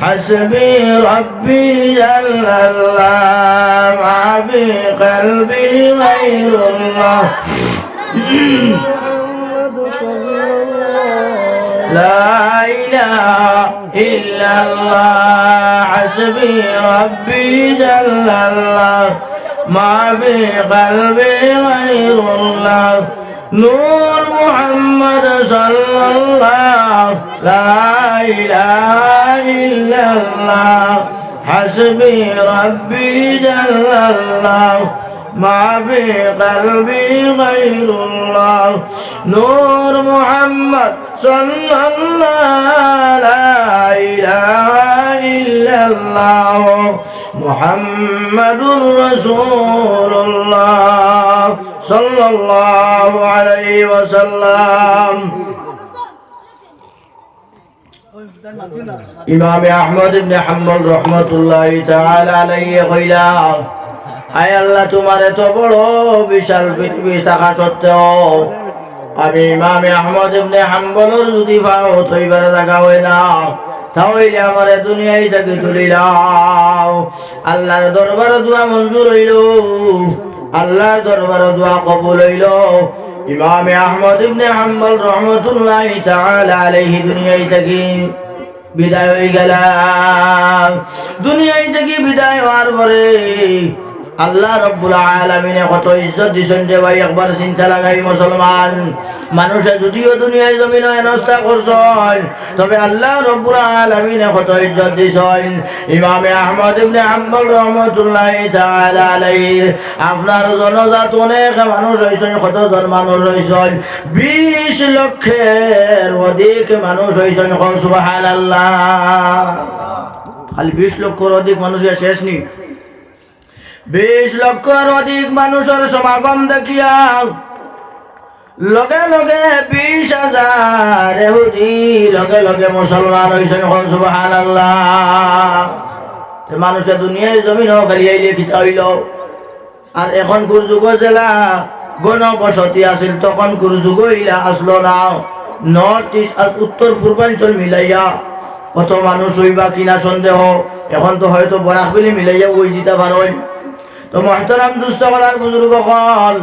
حسبي ربي جل الله ما في قلبي غير الله لا إله إلا الله حسبي ربي جل الله ما في قلبي غير الله نور محمد صلى الله لا إله إلا الله حسبي ربي جل الله ما في قلبي غير الله نور محمد صلى الله لا إله মুহাম্মাদুর রাসূলুল্লাহ সাল্লাল্লাহু আলাইহি ওয়াসাল্লাম। ইমাম আহমদ ইবনে হাম্বল রাহমাতুল্লাহি তাআলা আলাইহি কইলা, আয় আল্লাহ, তোমার এত বড় বিশাল পৃথিবী থাকা সত্ত্বেও আমি ইমাম আহমদ ইবনে হাম্বলের যদি পাও থইবার জায়গা হয় না, তাহলে আমার দুনিয়ায় থেকে তুলিলাও। আল্লাহর দরবারে দোয়া মঞ্জুর হইল, আল্লাহর দরবারে দোয়া কবুল হইল। ইমাম আহমদ ইবনে হাম্বল রাহমাতুল্লাহি তাআলা আলাইহি দুনিয়ায় থেকে বিদায় হয়ে গেলাম। দুনিয়ায় থেকে বিদায় হওয়ার পরে আল্লাহ রব্বুল আলামিনে কত ইজ্জত দিছেন যে ভাই, একবার চিন্তা লাগাই মুসলমান। মানুষে যদিও দুনিয়ার জমিনে হেনস্থা করছেন, তবে আল্লাহ রব্বুল আলামিনে কত ইজ্জত দিছেন। ইমাম আহমদ ইবনে হাম্বল রাহমাতুল্লাহি তাআলা আলাইহি আপনার জনজাত অনেক মানুষ হইছেন। কতজন মানুষ হইছেন? 20 লক্ষের অধিক মানুষ হইছেন। সুবহানাল্লাহ। খালি 20 লক্ষের অধিক মানুষের শেষ নেই। 20 লক্ষের অধিক মানুষের সমাগম দেখিয়া লগে লগে 20,000 ইহুদি লগে লগে মুসলমান হইছেন। সুবহানাল্লাহ। মানুষে দুনিয়ার জমিন গালিয়াইলে খিতা হইল। আর এখন কুরযুগ জেলা গণবসতি আছিল, তখন কুরযুগ হইলা আসলো না। নর্থ ইস্ট আর উত্তর পূর্বাঞ্চল মিলাইয়া কত মানুষ হইবা কিনা সন্দেহ। এখন তো হয়তো বরাকবিলি মিলাইয়া ওই জিতা পারেন। তো মুহতারাম দুস্থ কলার বুজুর্গ হল,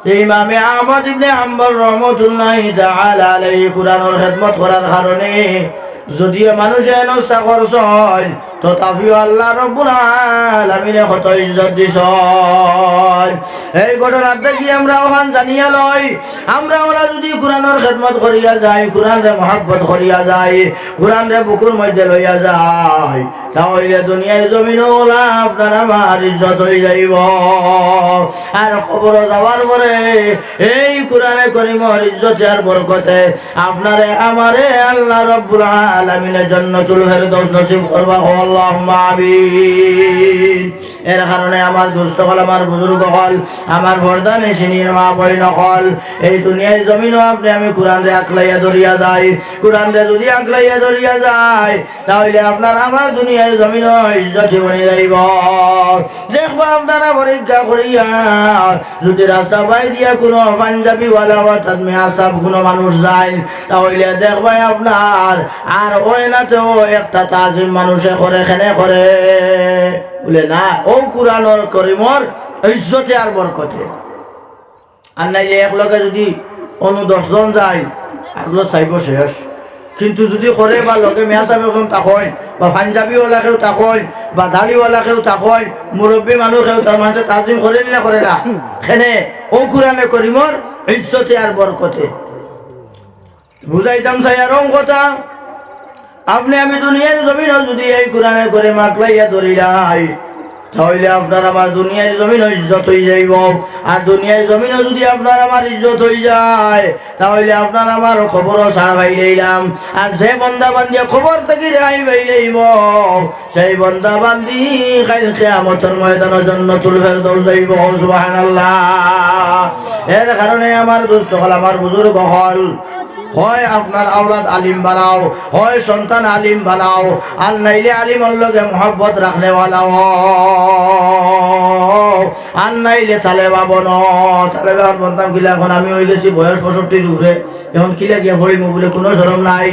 সেই ইমামে আহমদ ইবনে হাম্বল রাহমাতুল্লাহি তাআলা আলাইহি কুরআনের খিদমত করার কারণে যদিও মানুষে হেনস্থা করছেন, তথাপিও আল্লাহ রব্বুল আলামিনে কত ইজ্জত দিছেন। এই ঘটনার দেখি আমরা ওখান জানিয়া লই, আমরা ওরা যদি কোরআনের খিদমত করিয়া যাই, কোরআনরে মহব্বত করিয়া যাই, কোরআনরে বুকুর মধ্যে লইয়া যাই, তাহলে দুনিয়ার জমিনও ওলা আপনার আমার ইজ্জত হয়ে যাইব। আর খবর যাওয়ার পরে এই কোরআনে করিমর ইজ্জতে আর বরকতে আপনারে আমারে আল্লাহ রব্বুল আলামিনের জান্নাতুল ফেরদাউস নসিব করবা। আল্লাহুম্মা আমিন। এর কারণে আমার দোস্ত হল, আমার বুজুর্গ হল, আমার বর্দানে সিনির মা বই নকল, এই দুনিয়ার জমিনও আপনি আমি কোরআনরে আকলাইয়া ধরিয়া যাই, কোরআনরে যদি আকলাইয়া ধরিয়া যায়, তাহলে আপনার আমার দুনিয়ার জমিনও ইজ্জতে বনে যাইব। দেখবা আপনারা পরীক্ষা করিয়া যদি রাস্তা বাই দিয়া কোনো পাঞ্জাবিওয়ালা অর্থাৎ মেয়াসাব কোনো মানুষ যায়, তাহলে দেখবাই আপনার আর ওই নাতেও একটা তাজিম মানুষে করে খেনে করে বলে না, ও কুরআনুল কারীমর ইজ্জতে আর বরকতে। আর নাই এক লগে যদি অন্য 10 জন যায়, আগলো চাইব শেষ। কিন্তু যদি করে বা লগে মেয়াসাব এখন তাকয়, বা পাঞ্জাবিওয়ালাকেও তাকয়, বা দাড়িওয়ালাকেও তাকয়, মুরব্বী মানুষেও তার মানুষে তাজিম করে না করে না, খেনে ও কুরআনুল কারীমর ইজ্জতে আর বরকতে। বুঝাইতাম চাই আর কথা, আপনি আমি দুনিয়ার জমিনও যদি এই কোরআনে করে মাকলাইয়া ধরিলাই, তাহলে আপনার আমার দুনিয়ার জমিনও ইজ্জত হয়ে যাইব। আর দুনিয়ার জমিনও যদি আপনার আমার ইজ্জত হয়ে যায়, তাহলে আপনার আমার খবরও ছাড় পাইলাম। আর যে বন্দা বান্দিয়া খবর থেকে রেহাই পাইলাইব, সেই বন্দা বান্দি কাল কিয়ামতের ময়দানের জান্নাতুল ফেরদাউস যাইব। সুবহানাল্লাহ। এর কারণে আমার দোস্ত হল, আমার বুজুর্গ হল, হয় আপনার আওলাদ আলিম বানাও, হয় সন্তান আলিম বানাও, আর নাইলে আলিমের লগে মহব্বত রাখনেওয়ালাও, আর নাইলে তালেবা বনো। তালেবা বলতাম কিলা, এখন আমি হয়ে গেছি বয়স 65 উপরে, এখন কিলা গিয়া পড়িব বলে কোনো শরম নাই।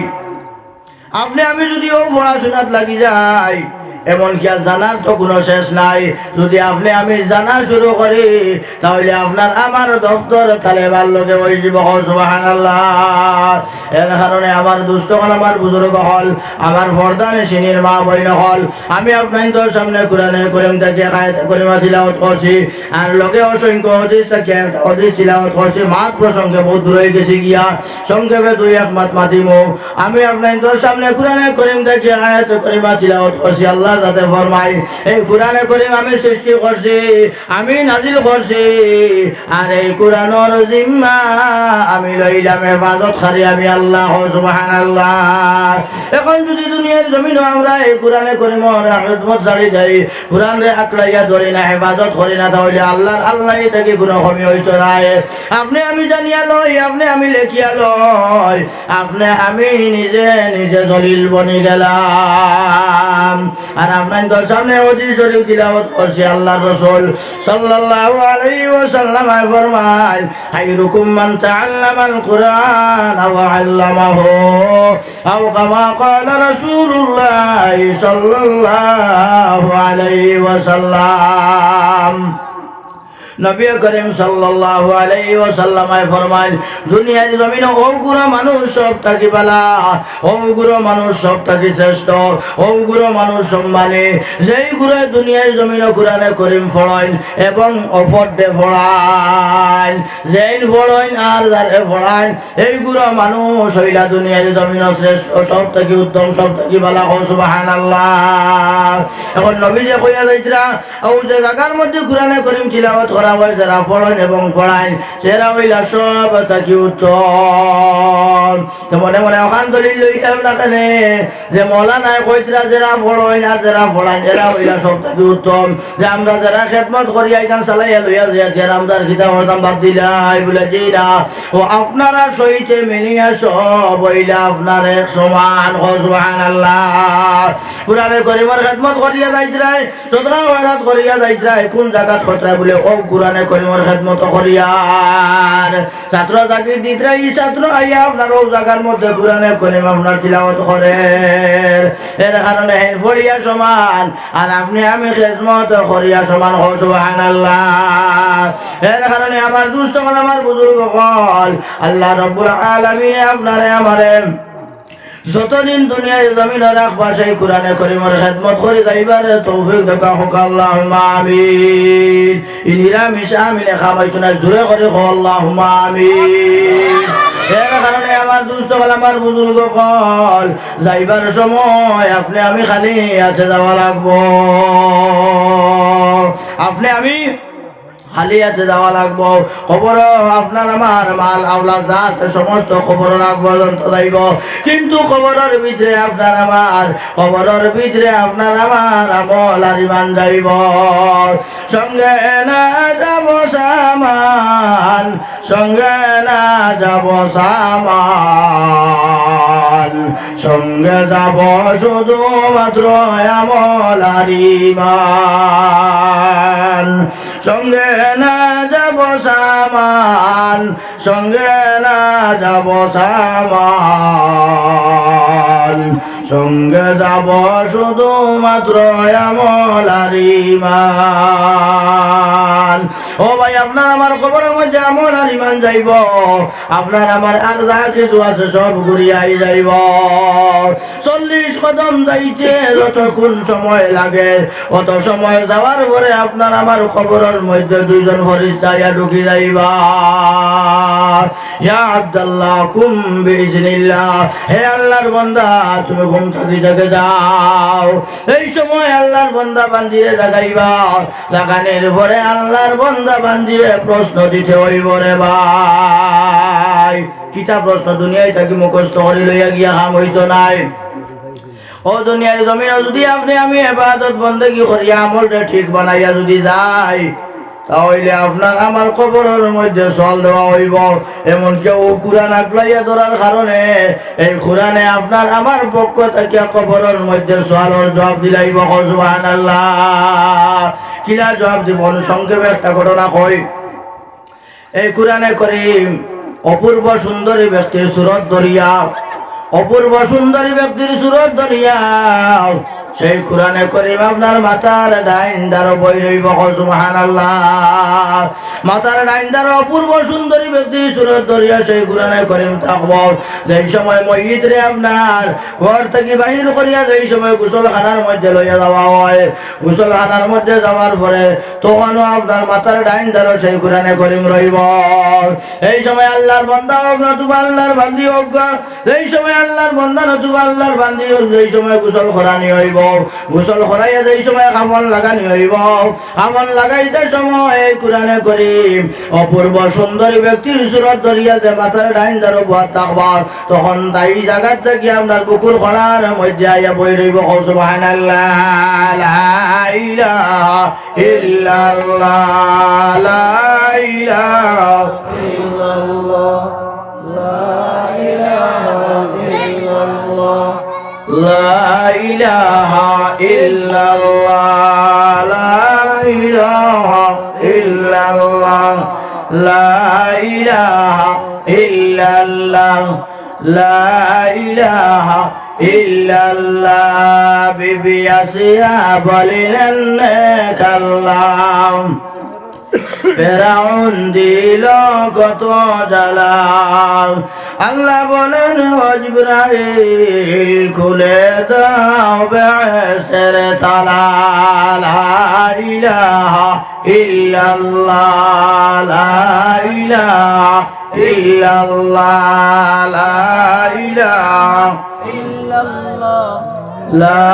আপনি আমি যদি ও পড়াশোনাত লাগি যাই, এমনকি আর জানার তো কোনো শেষ নাই। যদি আপনি আমি জানা শুরু করি, তাহলে আপনার আমার দফতর তালেবার লোকে ওই জীব। সুবহানাল্লাহ। এর কারণে আমার দুস্থ হল, আমার বুজুর্গ হল, আমার ফরদানে সিনির মা বইন হল, আমি আপনার সামনে কোরআনে করিম থেকে আয়াত করিমা তিলাওয়াত করছি, আর লোকে অসংখ্য হাদিস থেকে একটা হাদিস তিলাওয়াত করছি। মাত প্রসঙ্গে বহুত দূর হয়ে গেছি গিয়া, সংক্ষেপে 2-1 মাত মাতিমু। আমি আপনার সামনে কোরআনে করিম থেকে আয়াত করিমা তিলাওয়াত করছি। আল্লাহ যাতে ফরমাই, এই কোরআনে করিম আমি সৃষ্টি করছি, আমি নাজিল করছি, আর এই কোরআনের জিম্মা আমি লইলাম হেফাজত করি আমি আল্লাহ। সুবহানাল্লাহ। এখন যদি দুনিয়ার জমিন আমরা এই কোরআনে করিমর খেদমত ছাড়ি যাই, কোরআন রে আকলাইয়া ধরি না, হেফাজত করি না, তাহলে আল্লাহ থেকে কোনো কমি হইতো নাই। আপনি আমি জানিয়া লই, আপনি আমি লেখিয়া লই, আপনি আমি নিজে নিজে জলিল বনি গেলাম। আর আপনার সামনে অতি শরীফ তিলাওয়াত করছে আল্লাহর রাসূল সাল্লাল্লাহু আলাইহি ওয়াসাল্লাম ফরমায়, খায়রুকুম মান তাআল্লামাল কুরআন ওয়া আল্লামাহু আও কামা ক্বালা রাসূলুল্লাহ সাল্লাল্লাহু আলাইহি ওয়াসাল্লাম। নবী করিম সাল্লাল্লাহু আলাইহি ওয়াসাল্লাম ফরমায়, দুনিয়ার জমিনে ওগুলো মানুষ সব থাকি বালা, ওগুলো মানুষ সব থাকি শ্রেষ্ঠ, ওগুলো মানুষ সম্মানী যেই গুলো দুনিয়ার জমিনে কোরআনে করিম ফড়াইন এবং অফরতে ফড়াইন, যেই ফড়াইন আর যারে ফড়াইন এইগুলো মানুষ হইলা দুনিয়ার জমিনে শ্রেষ্ঠ, সব থাকি উত্তম, সব থাকি বালা। সুবহানাল্লাহ। এখন নবী যে কইয়া যাইতরা ও যে জায়গার মধ্যে কোরআনে করিম তিলাওয়াত করা হয়, যারা পড়েন এবং পড়ায় সেরা হইলা সব থাকি উত্তম। তো মনে মনে ওখান দলিল লইলাম না কেন যে মৌলানা কইতরা যারা পড়েন আর যারা পড়ায় এরা হইলা সব থাকি উত্তম, যে আমরা যারা খেদমত করি আইকান চালাইয়া লইয়া যাই আমরা কিতাব হরতাম বাদ দিলাই বলে যে না ও আপনারা সহিতে মিলিয়া সব হইলা আপনার এক সমান। সুবহানাল্লাহ। কোরআনে করিমের খেদমত করিয়া যাইতরাই, সদকা খয়রাত করিয়া যাইতরাই, কোন জায়গাত খতরা বলে ও কোরআনে করিমের খেদমত করিয়ার ছাত্র জাকির দিতরা, এই ছাত্র আইয়া আপনার ও জায়গার মধ্যে কোরআনে করিম আপনার তিলাওয়াত করে, এর কারণে হেন ফড়িয়া সমান আর আপনি আমি খেদমত করিয়া সমান। সুবহানাল্লাহ। এর কারণে আমার দুস্থ হল, আমার বুজুর্গ হল, আল্লাহ রাব্বুল আলামিন আপনারে আমারে যতদিন দুনিয়ায় জমিন রাখবা সেই কোরআনে করিমের খেদমত করে যাইবার তৌফিক দেখা হোক, আল্লাহুম্মা আমিন। ইনিরা মিশা মিলে খাবাইতো না, জোরে করে কও আল্লাহুম্মা আমিন। এর কারণে আমার দুস্থ হল, আমার বুজুর্গ হল, যাইবার সময় আপনি আমি খালি আছে যাওয়া লাগবো, আপনি আমি হালিয়াতে যাওয়া লাগবো। খবর আপনার আমার মাল আওলা যা আছে সমস্ত খবর রাখবো যাইব, কিন্তু খবরের ভিতরে আপনার আমার, খবরের ভিতরে আপনার আমার আমল আর ইমান যাইব। সঙ্গে না যাব সামান, সঙ্গে না যাব সামান, সঙ্গে যাব শুধু মাত্র আমল আর ইমান। সঙ্গে না যাব সামান, সঙ্গে না যাব সামান, সঙ্গে যাব শুধু মাত্র আমল আর ইমান। ও ভাই, আপনার আমার খবরের মধ্যে আমল আর ইমান যাইব, আপনার আমার আর যা কিছু আছে সব ঘুরিয়াই যাইব। 40 কদম যাইতে যতক্ষণ সময় লাগে অত সময় যাওয়ার পরে আপনার আমার খবরের মধ্যে দুইজন ফেরেশতা ঢুকি যাইবা। ইয়া আব্দুল্লাহ কুম বিইজনিল্লাহ, হে আল্লাহর বান্দা তুমি ঘুম থেকে জেগে যাও। এই সময় আল্লাহর বান্দা বান্দিরে জাগাইবা, লাগানোর পরে আল্লাহর বান্দা বান্দিরে প্রশ্ন দিতে হইব রে ভাই। কিতা প্রশ্ন? দুনিয়ায় থাকি মুখস্থ করে লইয়া গিয়া কাম হইতো নাই। ও দুনিয়ার জমিনে যদি আপনি আমি ইবাদত বন্দেগী করিয়া আমলটা ঠিক বানাইয়া যদি যাই, তাহলে আপনার আমার কবরের মধ্যে সল দেওয়া হইব। এমন কেউ কোরআন আগলাইয়া ধরার কারণে এই কোরআনে আপনার আমার পক্ষ থেকে কবরের মধ্যে সওয়ালের জবাব দিলাইব। সুবহানাল্লাহ। কিলা জবাব দিব? সংক্ষেপে একটা ঘটনা কই। এই কোরআনে করিম অপূর্ব সুন্দরী ব্যক্তির সুরত ধরিয়া, অপূর্ব সুন্দরী ব্যক্তির সুরত ধরিয়া সেই কোরআনে করিম আপনার মাথার ডাইন দ্বারা বই রইব। সুবহানাল্লাহ। মাথার ডাইন দ্বারা অপূর্ব সুন্দরী ব্যক্তির সুরত ধরিয়া সেই কোরআনে করিম থাকব। যেই সময় মসজিদ রে আপনার ঘর থেকে বাহির করিয়া যেই সময় গোসলখানার মধ্যে লইয়া যাওয়া হয়, গোসলখানার মধ্যে যাওয়ার পরে তখনও আপনার মাথার ডাইন দ্বারা সেই কোরআনে করিম রইব। এই সময় আল্লাহর বান্দা হোক নতুবা আল্লাহর বান্দি হোক, যেই সময় আল্লাহর বান্দা নতুবা আল্লাহর বান্দি হোক, যেই সময় গোসল করানি হইব গোসল করাইয়া যেই সময় কাফন লাগানি হইব কাফন লাগাইতে সময় এই কোরআনে করিম অপূর্ব সুন্দরী ব্যক্তির সুরত ধরিয়া যে মাথার ডাইন দ্বারা বুয়া থাকবার তখন তাই জায়গার থেকে আপনার বুকুর খোলার মধ্যে আইয়া বই রইব সুবহানাল্লাহ লা ইলাহা ইল্লাল্লাহ লা ইলাহা ইল্লাল্লাহ লা ইলাহা ইল্লাল্লাহ লা ইলাহা ইল্লাল্লাহ লা ইলাহা ইল্লাল্লাহ লা ইলাহা ইল্লাল্লাহ লা ইলাহা ইল্লাল্লাহ বিবি আসিয়া বলিলেন কাল্লাম ফেরাউন দিল কত জ্বালা আল্লাহ বলেন জিবরাইল খুলে দাও বেহেশতের তালা লা ইলাহা ইল্লাল্লাহ লা ইলাহা ইল্লাল্লাহ লা ইলাহা ইল্লাল্লাহ লা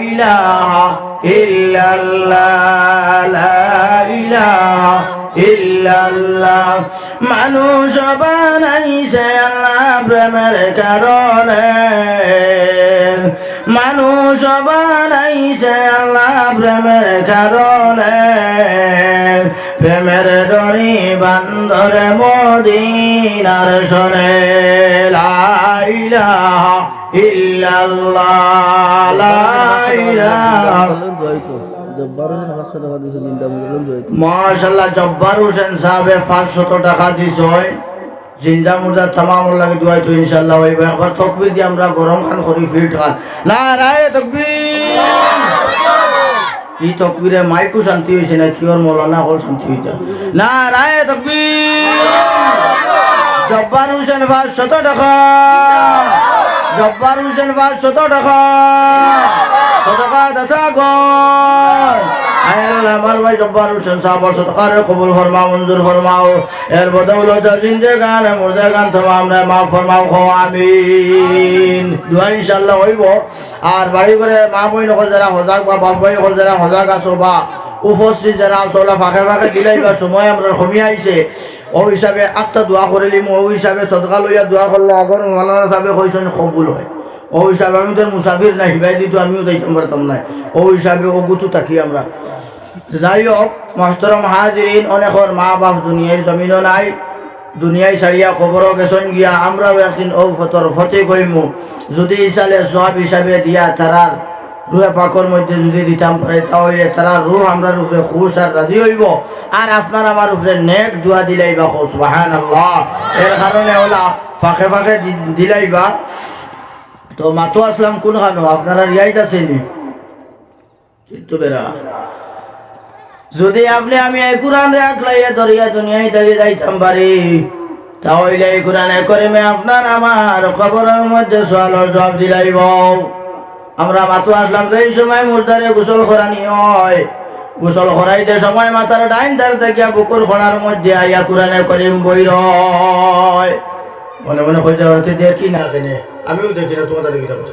ইলাহা ইল্লাল্লাহ লা ইলাহা ইল্লাল্লাহ মানুষ বানাইছে আল্লাহ প্রেমের কারণে মানুষ বানাইছে আল্লাহ প্রেমের কারণে প্রেমের ডরি বান্দরে মদিনার শোনে লা ইলাহা ইল্লাল্লাহ লা ইলাহা মাশাআল্লাহ জব্বার হোসেন সাহেবে 500 টাকা দিছয় জিন্দা মুর্দা তামাম লাগে দুয়াই তো ইনশাআল্লাহ হইবে একবার তাকবীর দিয়ে আমরা গরম খান করি ফিল্ড খান নারায়ে তাকবীর এই তাকবীরে মাইকু শান্তি হইছে না কিওর মৌলানা হল শান্তি হইতা নারায়ে তাকবীর জব্বার হোসেন 500 টাকা জব্বার হোসেন 500 টাকা সদকা দাতা গণ আল্লাহ আমার ভাই জব্বার হোসেন সাহেব সদকারে কবুল ফরমাও মঞ্জুর ফরমাও এর বদৌলতে জিন্দেগান মুর্দেগান तमाम রে মাফ ফরমাও খো আমিন দোয়া ইনশাআল্লাহ হইব আর বাড়ি করে মা বই নকল যারা হজাক বা বাপ ভাই নকল যারা হজাক আছো বা উপস্থিত যারা আসলে ফাঁকে ফাঁকে দিলাইবা সময় আমরা কমিয়ে আইছে ও হিসাবে একটা দোয়া করিলিম ও হিসাবে সদকা লইয়া দোয়া করলে আগর মাওলানা সাহেব কইছেন কবুল হয় ও হিসাবে আমি তো মুসাফির নাই হিবাই দিত আমিও যাইতাম পারতাম না ও হিসাবে ও গুতু থাকি আমরা যাই হোক মাহতরম হাজিরিন অনেকর মা বাপ দুনিয়ার জমিনও নাই দুনিয়ায় ছাড়িয়া খবরও গেছেন গিয়া আমরাও একদিন ও ফতর ফতে কইমু যদি ইসালে সব হিসাবে দিয়া তারার রুহে পাকর মধ্যে যদি দিতাম পারে তাহলে তারা রুহ আমরা উপরে খুশ আর রাজি হইব আর আপনার আমার উপরে নেক দোয়া দিলাইবা সুবহানাল্লাহ এর কারণে ওলা ফাঁকে ফাঁকে দিলাইবা তো মাতো আসলাম কোন খানো আপনারা রিয়াইত আছেনি কিন্তু বেরা যদি আপনি আমি এই কোরআন রাখলাইয়া দরিয়া দুনিয়ায় থেকে যাইতাম পারি তাহলে এই কোরআনে করিমে আপনার আমার খবরের মধ্যে সোয়ালের জবাব দিলাইব আমরা মাতো আসলাম যে এই সময় মুর্দারে গোসল করানি হয় গোসল করাইতে সময় মাথার ডাইন ধার থেকে বুকুর খোলার মধ্যে আইয়া কোরআনে করিম বই রয় মনে মনে কইতে হচ্ছে দেখি না কেনে আমিও দেখি না তোমাদের দেখি থাকতে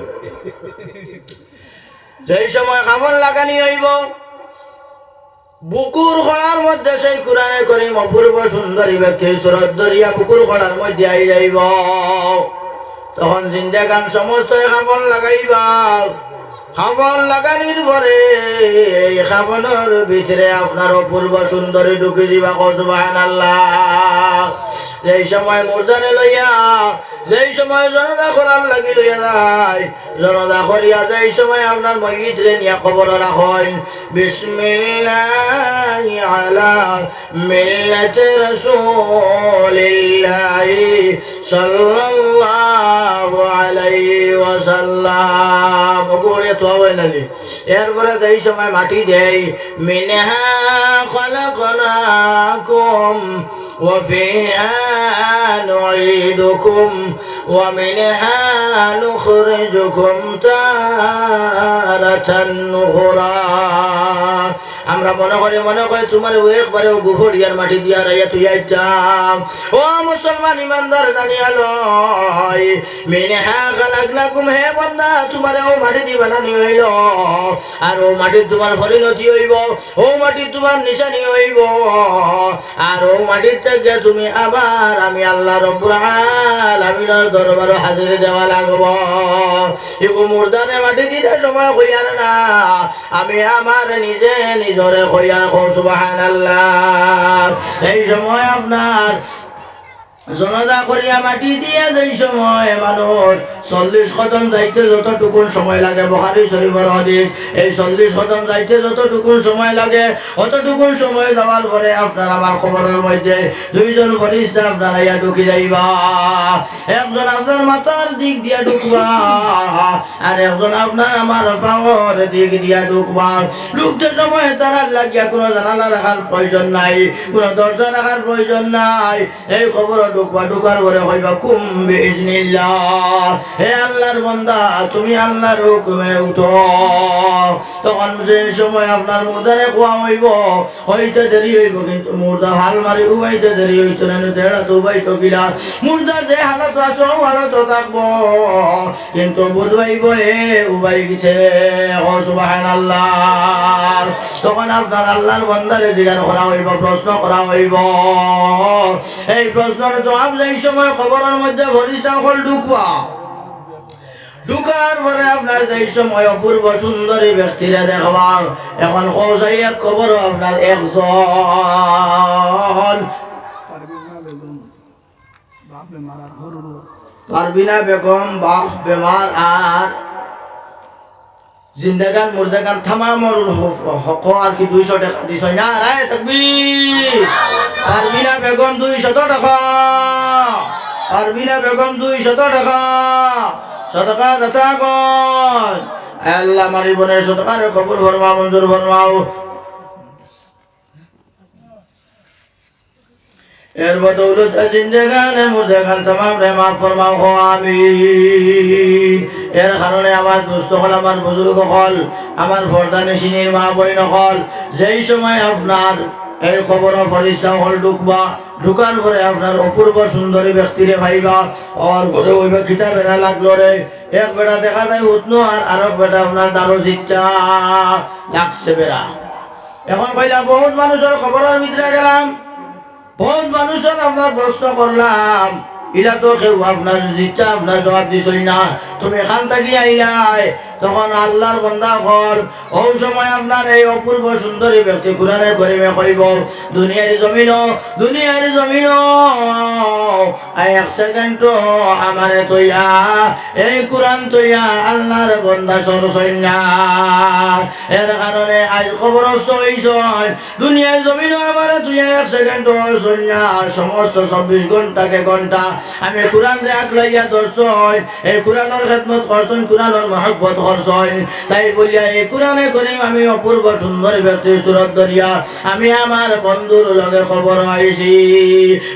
যেই সময় কাফন লাগানি হইব বুকুর খোলার মধ্যে সেই কোরআনে করিম অপূর্ব সুন্দরী ব্যক্তির সুরত ধরিয়া বুকুর খোলার মধ্যে আই যাইব তখন জিন্দেগান সমস্ত কাফন লাগাইবা কাফন লাগানির পরে এই কাফনের ভিতরে আপনার অপূর্ব সুন্দরী ঢুকে দিবা সুবহানাল্লাহ যেই সময় মুর্দারে লইয়া যেই সময় জনতা করার লাগি লইয়া যায় জনতা করিয়া যেই সময় আপনার ময়িতরে নিয়া খবর রাখেন বিসমিল্লাহি আলা মিল্লাতি রাসূলিল্লাহি সাল্লাল্লাহু আলাইহি ওয়াসাল্লাম ওগরে তো হয় নালি এরপরে যেই সময় মাটি দেই মিনহা খলাকনাকুম وفيها نعيدكم ومنها نخرجكم تارة أخرى আমরা মনে করে তোমার একবারে গুহরিয়ার মাটি দিয়া রাইয়া তুই আইতাম। ও মুসলমান ইমানদার জানিয়া লয়, মিনহা খালাকনাকুম, হে বান্দা তোমারে ও মাটি দি বানানি হইল, আর ও মাটির তোমার পরিণতি হইব, ও মাটির তোমার নিশানি হইব, আর ও মাটির থেকে তুমি আবার আমি আল্লাহ রব্বুল আলামিনের দরবারে হাজির দেওয়া লাগব। এগো মুর্দারে মাটি দিতে সময় কইয়ার না, আমি আমার নিজে নিজরে কইয়ার কও সুবহানাল্লাহ। এই সময় আপনার জনাজা করিয়া মাটি দিয়া যেই সময় মানুষ 40 কদম যাইতে যতটুকুন সময় লাগে, বুখারী শরীফের হাদিস, এই 40 কদম যাইতে যতটুকুন সময় লাগে অতটুকুন সময় যাওয়ার পরে আপনার আমার কবরের মধ্যে দুইজন ফেরেশতা আপনার আইয়া ঢুকি যাইবা। একজন আপনার মাথার দিক দিয়া ঢুকবা, আর একজন আপনার আমার পাওয়ার দিক দিয়া ঢুকবা। ঢুকতে সময় তারা লাগিয়া কোনো জানালা রাখার প্রয়োজন নাই, কোনো দরজা রাখার প্রয়োজন নাই। এই খবর ঢুকার পরে হইবা কুম বিইজনিল্লাহ, হে আল্লাহর বান্দা তুমি আল্লাহর হুকুমে উঠো। তখন যে সময় আপনার মুর্দারে খোয়া হইব, হইতে দেরি হইব, কিন্তু মুর্দা হাল মারি উবাইতে দেরি হইতো না, দেড়া তো উবাইতো কিনা। মুর্দা যে হালত আছো হালত থাকবো, কিন্তু বুঝবাইব এ উবাই গেছে। ও সুবহানাল্লাহ। তখন আপনার আল্লাহর বান্দারে জিজ্ঞাসা করা হইব, প্রশ্ন করা হইব। এই প্রশ্নের জবাব যেই সময় কবরের মধ্যে ফেরেশতা সকল ঢুকবা, ঢুকার পরে আপনার যেই সময় অপূর্ব সুন্দরী ব্যক্তিরা দেখবা। এখন খোঁজাইয়া কবর আপনার একজন পারবিনা বেগম বাপ বেমার আর জিন্দাগান মুর্দাগান থামাম হক আর কি 200 টাকা দিছ না রায় তাকবীর। পারবিনা বেগম 200 টাকা, পারবিনা বেগম 200 টাকা সদকা দাতা গণ। আল্লাহ মারি বোনের সদকার কবুল ফরমাও, মঞ্জুর ফরমাও। এর বদৌলত জিন্দেগানে মুর্দাগান তামাম রে মাফ ফরমাও, আমিন। এর কারণে আমার দোস্ত হল, আমার বুজুর্গ হল, আমার ফরদানিশিনীর মা বইন হল, যেই সময় আপনার এই কবর ফেরেশতা হল ঢুকবা, ঢুকার পরে আপনার অপূর্ব সুন্দরী ব্যক্তিরে ভাইবা। আর ঘরে ওইবা খিতা বেড়া লাগলো রে, এক বেড়া দেখা যায় উতনো, আর আরেক বেটা আপনার দারো জিজ্ঞা লাগছে বেড়া। এখন কইলা বহুত মানুষের খবরের ভিতরে গেলাম, বহুত মানুষের আপনার প্রশ্ন করলাম, ইলা তো কেউ আপনার জিজ্ঞা আপনার জবাব দিছই না, তুমি এখান থেকে আইলাই। তখন আল্লাহর বান্দা হল, ও সময় আপনার এই অপূর্ব সুন্দরী ব্যক্তি কোরআনে করিমে কইব, দুনিয়ার জমিন এক সেকেন্ড আমারে তৈয়া এই কোরআন তৈয়া আল্লাহর বান্দা সরসই না। এর কারণে আজ খবরস্থ হইছ, দুনিয়ার জমিন আমারে তুই এক সেকেন্ড হরছই না। সমস্ত 24 ঘন্টাকে ঘন্টা আমি কোরআন রে আগ লইয়া ধরছই, এই কোরআনের খেদমত করছই, কোরআনের মহব্বত করছই। তাই বলিয়া এই কোরআনে করিম আমি অপূর্ব সুন্দর ব্যক্তির সুরত ধরিয়া আমি আমার বন্ধুর লগে খবর আইছি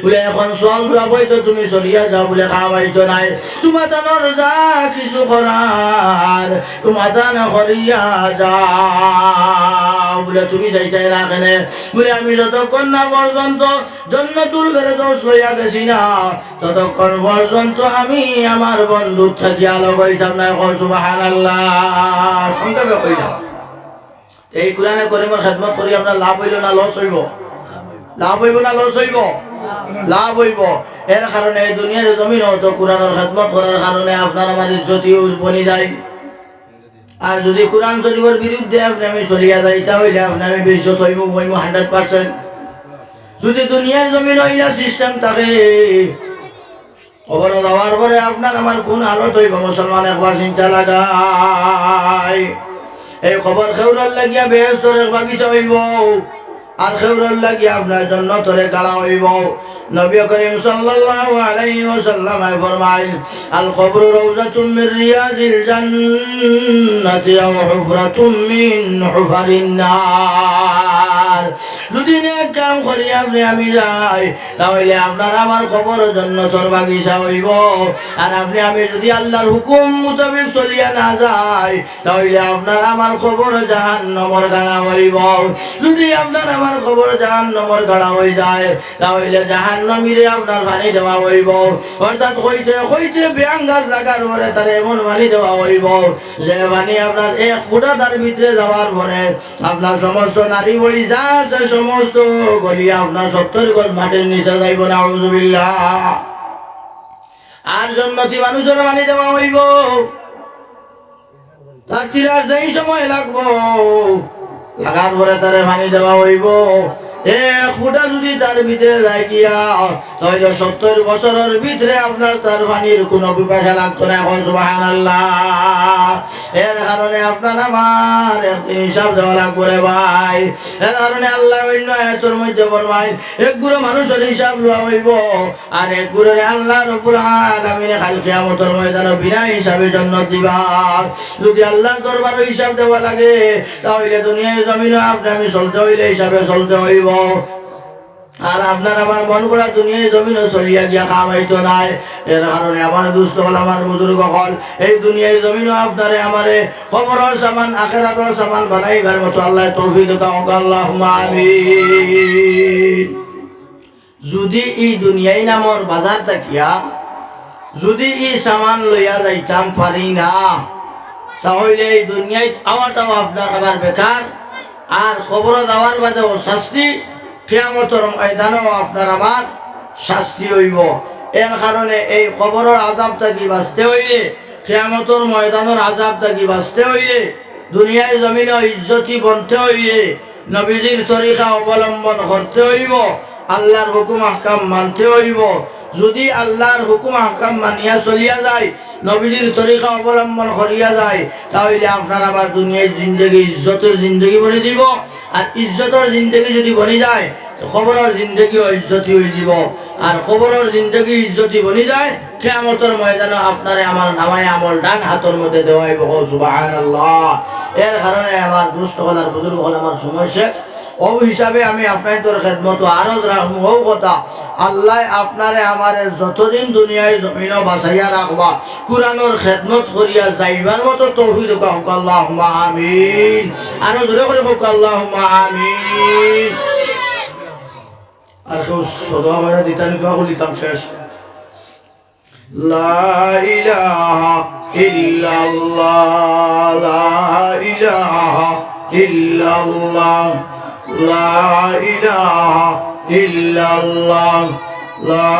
বলে, এখন সোয়াল যাবই তো তুমি সরিয়া যাও বলে খাওয়াইছো নাই। তোমার তানোর যা কিছু করার তোমার তান করিয়া যাও বলে, তুমি যাইতে রাখেনে বলে, আমি যতক্ষণ না পর্যন্ত জন্নতুল ফেরদৌস লইয়া গেছি না ততক্ষণ পর্যন্ত আমি আমার বন্ধু থাকিয়া লগাইতাম না। সুবহানাল্লাহ। সংক্ষেপে কইলাম, এই কোরআনে করিমের খেদমত করি আমরা লাভ হইল না লস হইব? লাভ হইব না লস হইব? লাভ হইব। এর কারণে এই দুনিয়ার জমিন হতো কোরআনের খেদমত করার কারণে আপনার আমার ইজ্জতিও বনি যায়। আর যদি কোরআন শরীফের বিরুদ্ধে আপনি আমি চলিয়া যাই, তাহলে আপনি আমি বেইজ্জত হইব 100%। যদি দুনিয়ার জমিন হইলা সিস্টেম থাকে, খবর দেওয়ার পরে আপনার আমার কোন হালত হইব মুসলমান একবার চিন্তা লাগাই। এই খবর খেউরার লাগিয়া বেহেশতের এক বাগিচা হইব, আর খেউরার লাগিয়া আপনার জন্য তোরে গালা হইব। নবী করিম সাল্লাল্লাহু আলাইহি ওয়াসাল্লাম ফরমাইল, আল কবরু রাউযাতুম মির রিয়াজিল জান্নাতি আও হুফরাতুম মিন হুফারিন নার। আর যদি নেক কাম করি আপনি আমি যাই তাহলে আপনার আমার খবর জান্নাতের বাগিচা হইব। আর আপনি আমি যদি আল্লাহর হুকুম মোতাবেক চলিয়া না যাই তাহলে আপনার আমার খবর জাহান্নামের গাড়া হইব। যদি আপনার আমার খবর জাহান্নামের গাড়া হয়ে যায় তাহলে জাহান্নামীরে আপনার পানি দেওয়া হইব। অর্থাৎ হইতে হইতে ব্যাং গাছ লাগার পরে তার এমন পানি দেওয়া হইব যে পানি আপনার এক ফুটা তার ভিতরে যাওয়ার পরে আপনার সমস্ত নারী বলি যা আছে সমস্ত গলিয়া আপনার 70 গজ মাটির নিচে যাইব। নাউযুবিল্লাহ। আর জান্নাতি মানুষের পানি দেওয়া হইব তার তিরার যেই সময় লাগবো লাগার পরে তারে পানি দেওয়া হইব। এক ফুটা যদি তার ভিতরে যাই গিয়া তাহলে 70 বছরের ভিতরে আপনার তার পানির কোনো পিপাসা লাগতো না। এখন সুবহানাল্লাহ। এর কারণে আপনার আমার একদিন হিসাব দেওয়া লাগবে রে ভাই। এর কারণে আল্লাহ অন্য আয়াতের মধ্যে ফরমায় এক গুরু মানুষের হিসাব লওয়া হইব আর এক গুরুর আল্লাহ রব্বুল আলামিন কাল কিয়ামতের ময়দানে বিনা হিসাবে জান্নাত দিবা। যদি আল্লাহর দরবারে হিসাব দেওয়া লাগে তাহলে দুনিয়ার জমিনে আপনি আমি চলতে হইলে হিসাবে চলতে হইব। আর আপনার আমার মন করা দুনিয়ায় জমিনে চলিয়া গিয়া কাম হইতো নাই। এর কারণে আমার দুস্থ হল আমার বুজুর্গ হল এই দুনিয়ায় জমিনও আপনারে আমারে কবরের সামান আখিরাতের সামান বানাইবার মতো আল্লাহ তৌফিক দাও। আল্লাহুম্মা আমিন। যদি এই দুনিয়ায় নামর বাজার থাকিয়া যদি এই সামান লইয়া যাইতাম পারি না তাহলে এই দুনিয়ায় আওয়াটাও আপনার আবার বেকার। আর খবর দেওয়ার বাদেও শাস্তি, কিয়ামতের ময়দানেও আপনার আমার শাস্তি হইব। এর কারণে এই খবরের আযাব থাকি বাঁচতে হইলে, কিয়ামতের ময়দানের আযাব থাকি বাঁচতে হইলে, দুনিয়ার জমিনে ইজ্জতি বনতে হইলে নবীজির তরিকা অবলম্বন করতে হইব, আল্লাহর হুকুম আহকাম মানতে হইব। যদি আল্লাহর হুকুম আহকাম মানিয়া চলিয়া যায়, নবীজির তরিকা অবলম্বন করিয়া যায়, তাহলে আপনার আবার দুনিয়ার জিন্দগি ইজ্জতের জিন্দগি বনে দিব। আর ইজ্জতের জিন্দগি যদি বনি যায় খবরের জিন্দগিও ইজ্জতি হয়ে যাব। আর খবরের জিন্দগি ইজ্জতি বনি যায় কিয়ামতের ময়দানে আপনারে আমার নামায় আমল ডান হাতের মধ্যে দেওয়াইব। সুবহানাল্লাহ। এর কারণে আমার দুস্থ হলার বুজুর্গ হল আমার সময় শেষ। ও হিসাবে আমি আপনার তোর খেদমত আরজ রাখবো। ও কথা আল্লাহ আপনারে আমার যতদিন দুনিয়ায় জমিনও বাঁচাইয়া রাখবা কুরআনের খেদমত করিয়া যাইবার মতো তৌফিক দাও। আল্লাহুম্মা আমিন। আরো জোরে করে হোক আল্লাহুম্মা আমিন। আর কেউ সদা হয় না দিতানি দোয়া করিতাম শেষ। লা ইলাহা ইল্লাল্লাহ, লা ইলাহা ইল্লাল্লাহ, লা ইলাহা ইল্লাল্লাহ, লা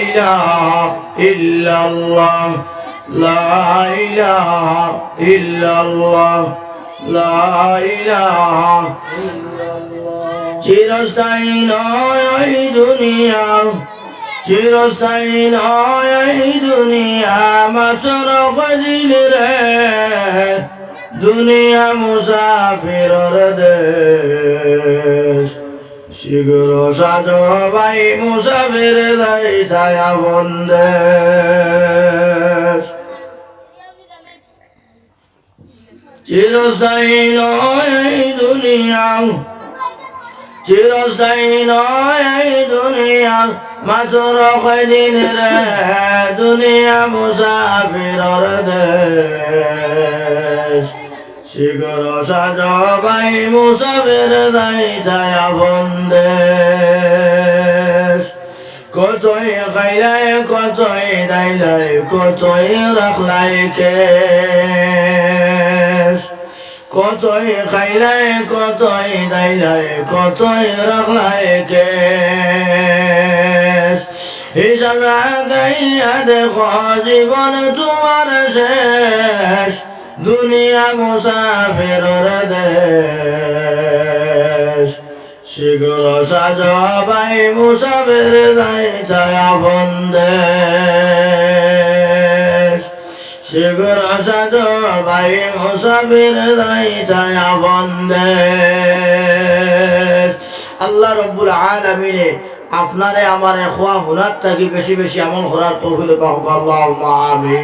ইলাহা ইল্লাল্লাহ, লা ইলাহা ইল্লাল্লাহ, লা ইলাহা চিরস্থায়ী নয় এই দুনিয়া, চিরস্থায়ী নয় এই দুনিয়া, মাত্র কদিন রে দুনিয়া মুসাফিরের দেশ। শীঘ্র সাজ ভাই মুসাফির যাইতাই আপন দেশ। চিরস্থায়ী নয় এই দুনিয়া, চিরস্থায়ী নয় এই দুনিয়া, মাত্র কয়দিন রে দুনিয়া মুসাফিরের দেশ। শীঘ্র সাজ ভাই মুসাফির যাইতাই আপন দেশ। কতই খাইলাই কতই দাইলাই কতই রাখলাই কেশ, কতই খাইলাই কতই দাইলাই কতই রাখলাই কেশ। হিসাব লাগাইয়া দেখো জীবন তোমার শেষ, দুনিয়া মুসাফিরের দেশ। শীঘ্র সাজ ভাই মুসাফির যাইতাই আপন দেশ। শীঘ্র সাজ ভাই মুসাফির যাইতাই আপন দেশ। আল্লাহ রব্বুল আলামিনে আপনারে আমারে খোয়া হুনার থাকি বেশি বেশি আমল করার তৌফিক দাও। আল্লাহুম্মা আমিন।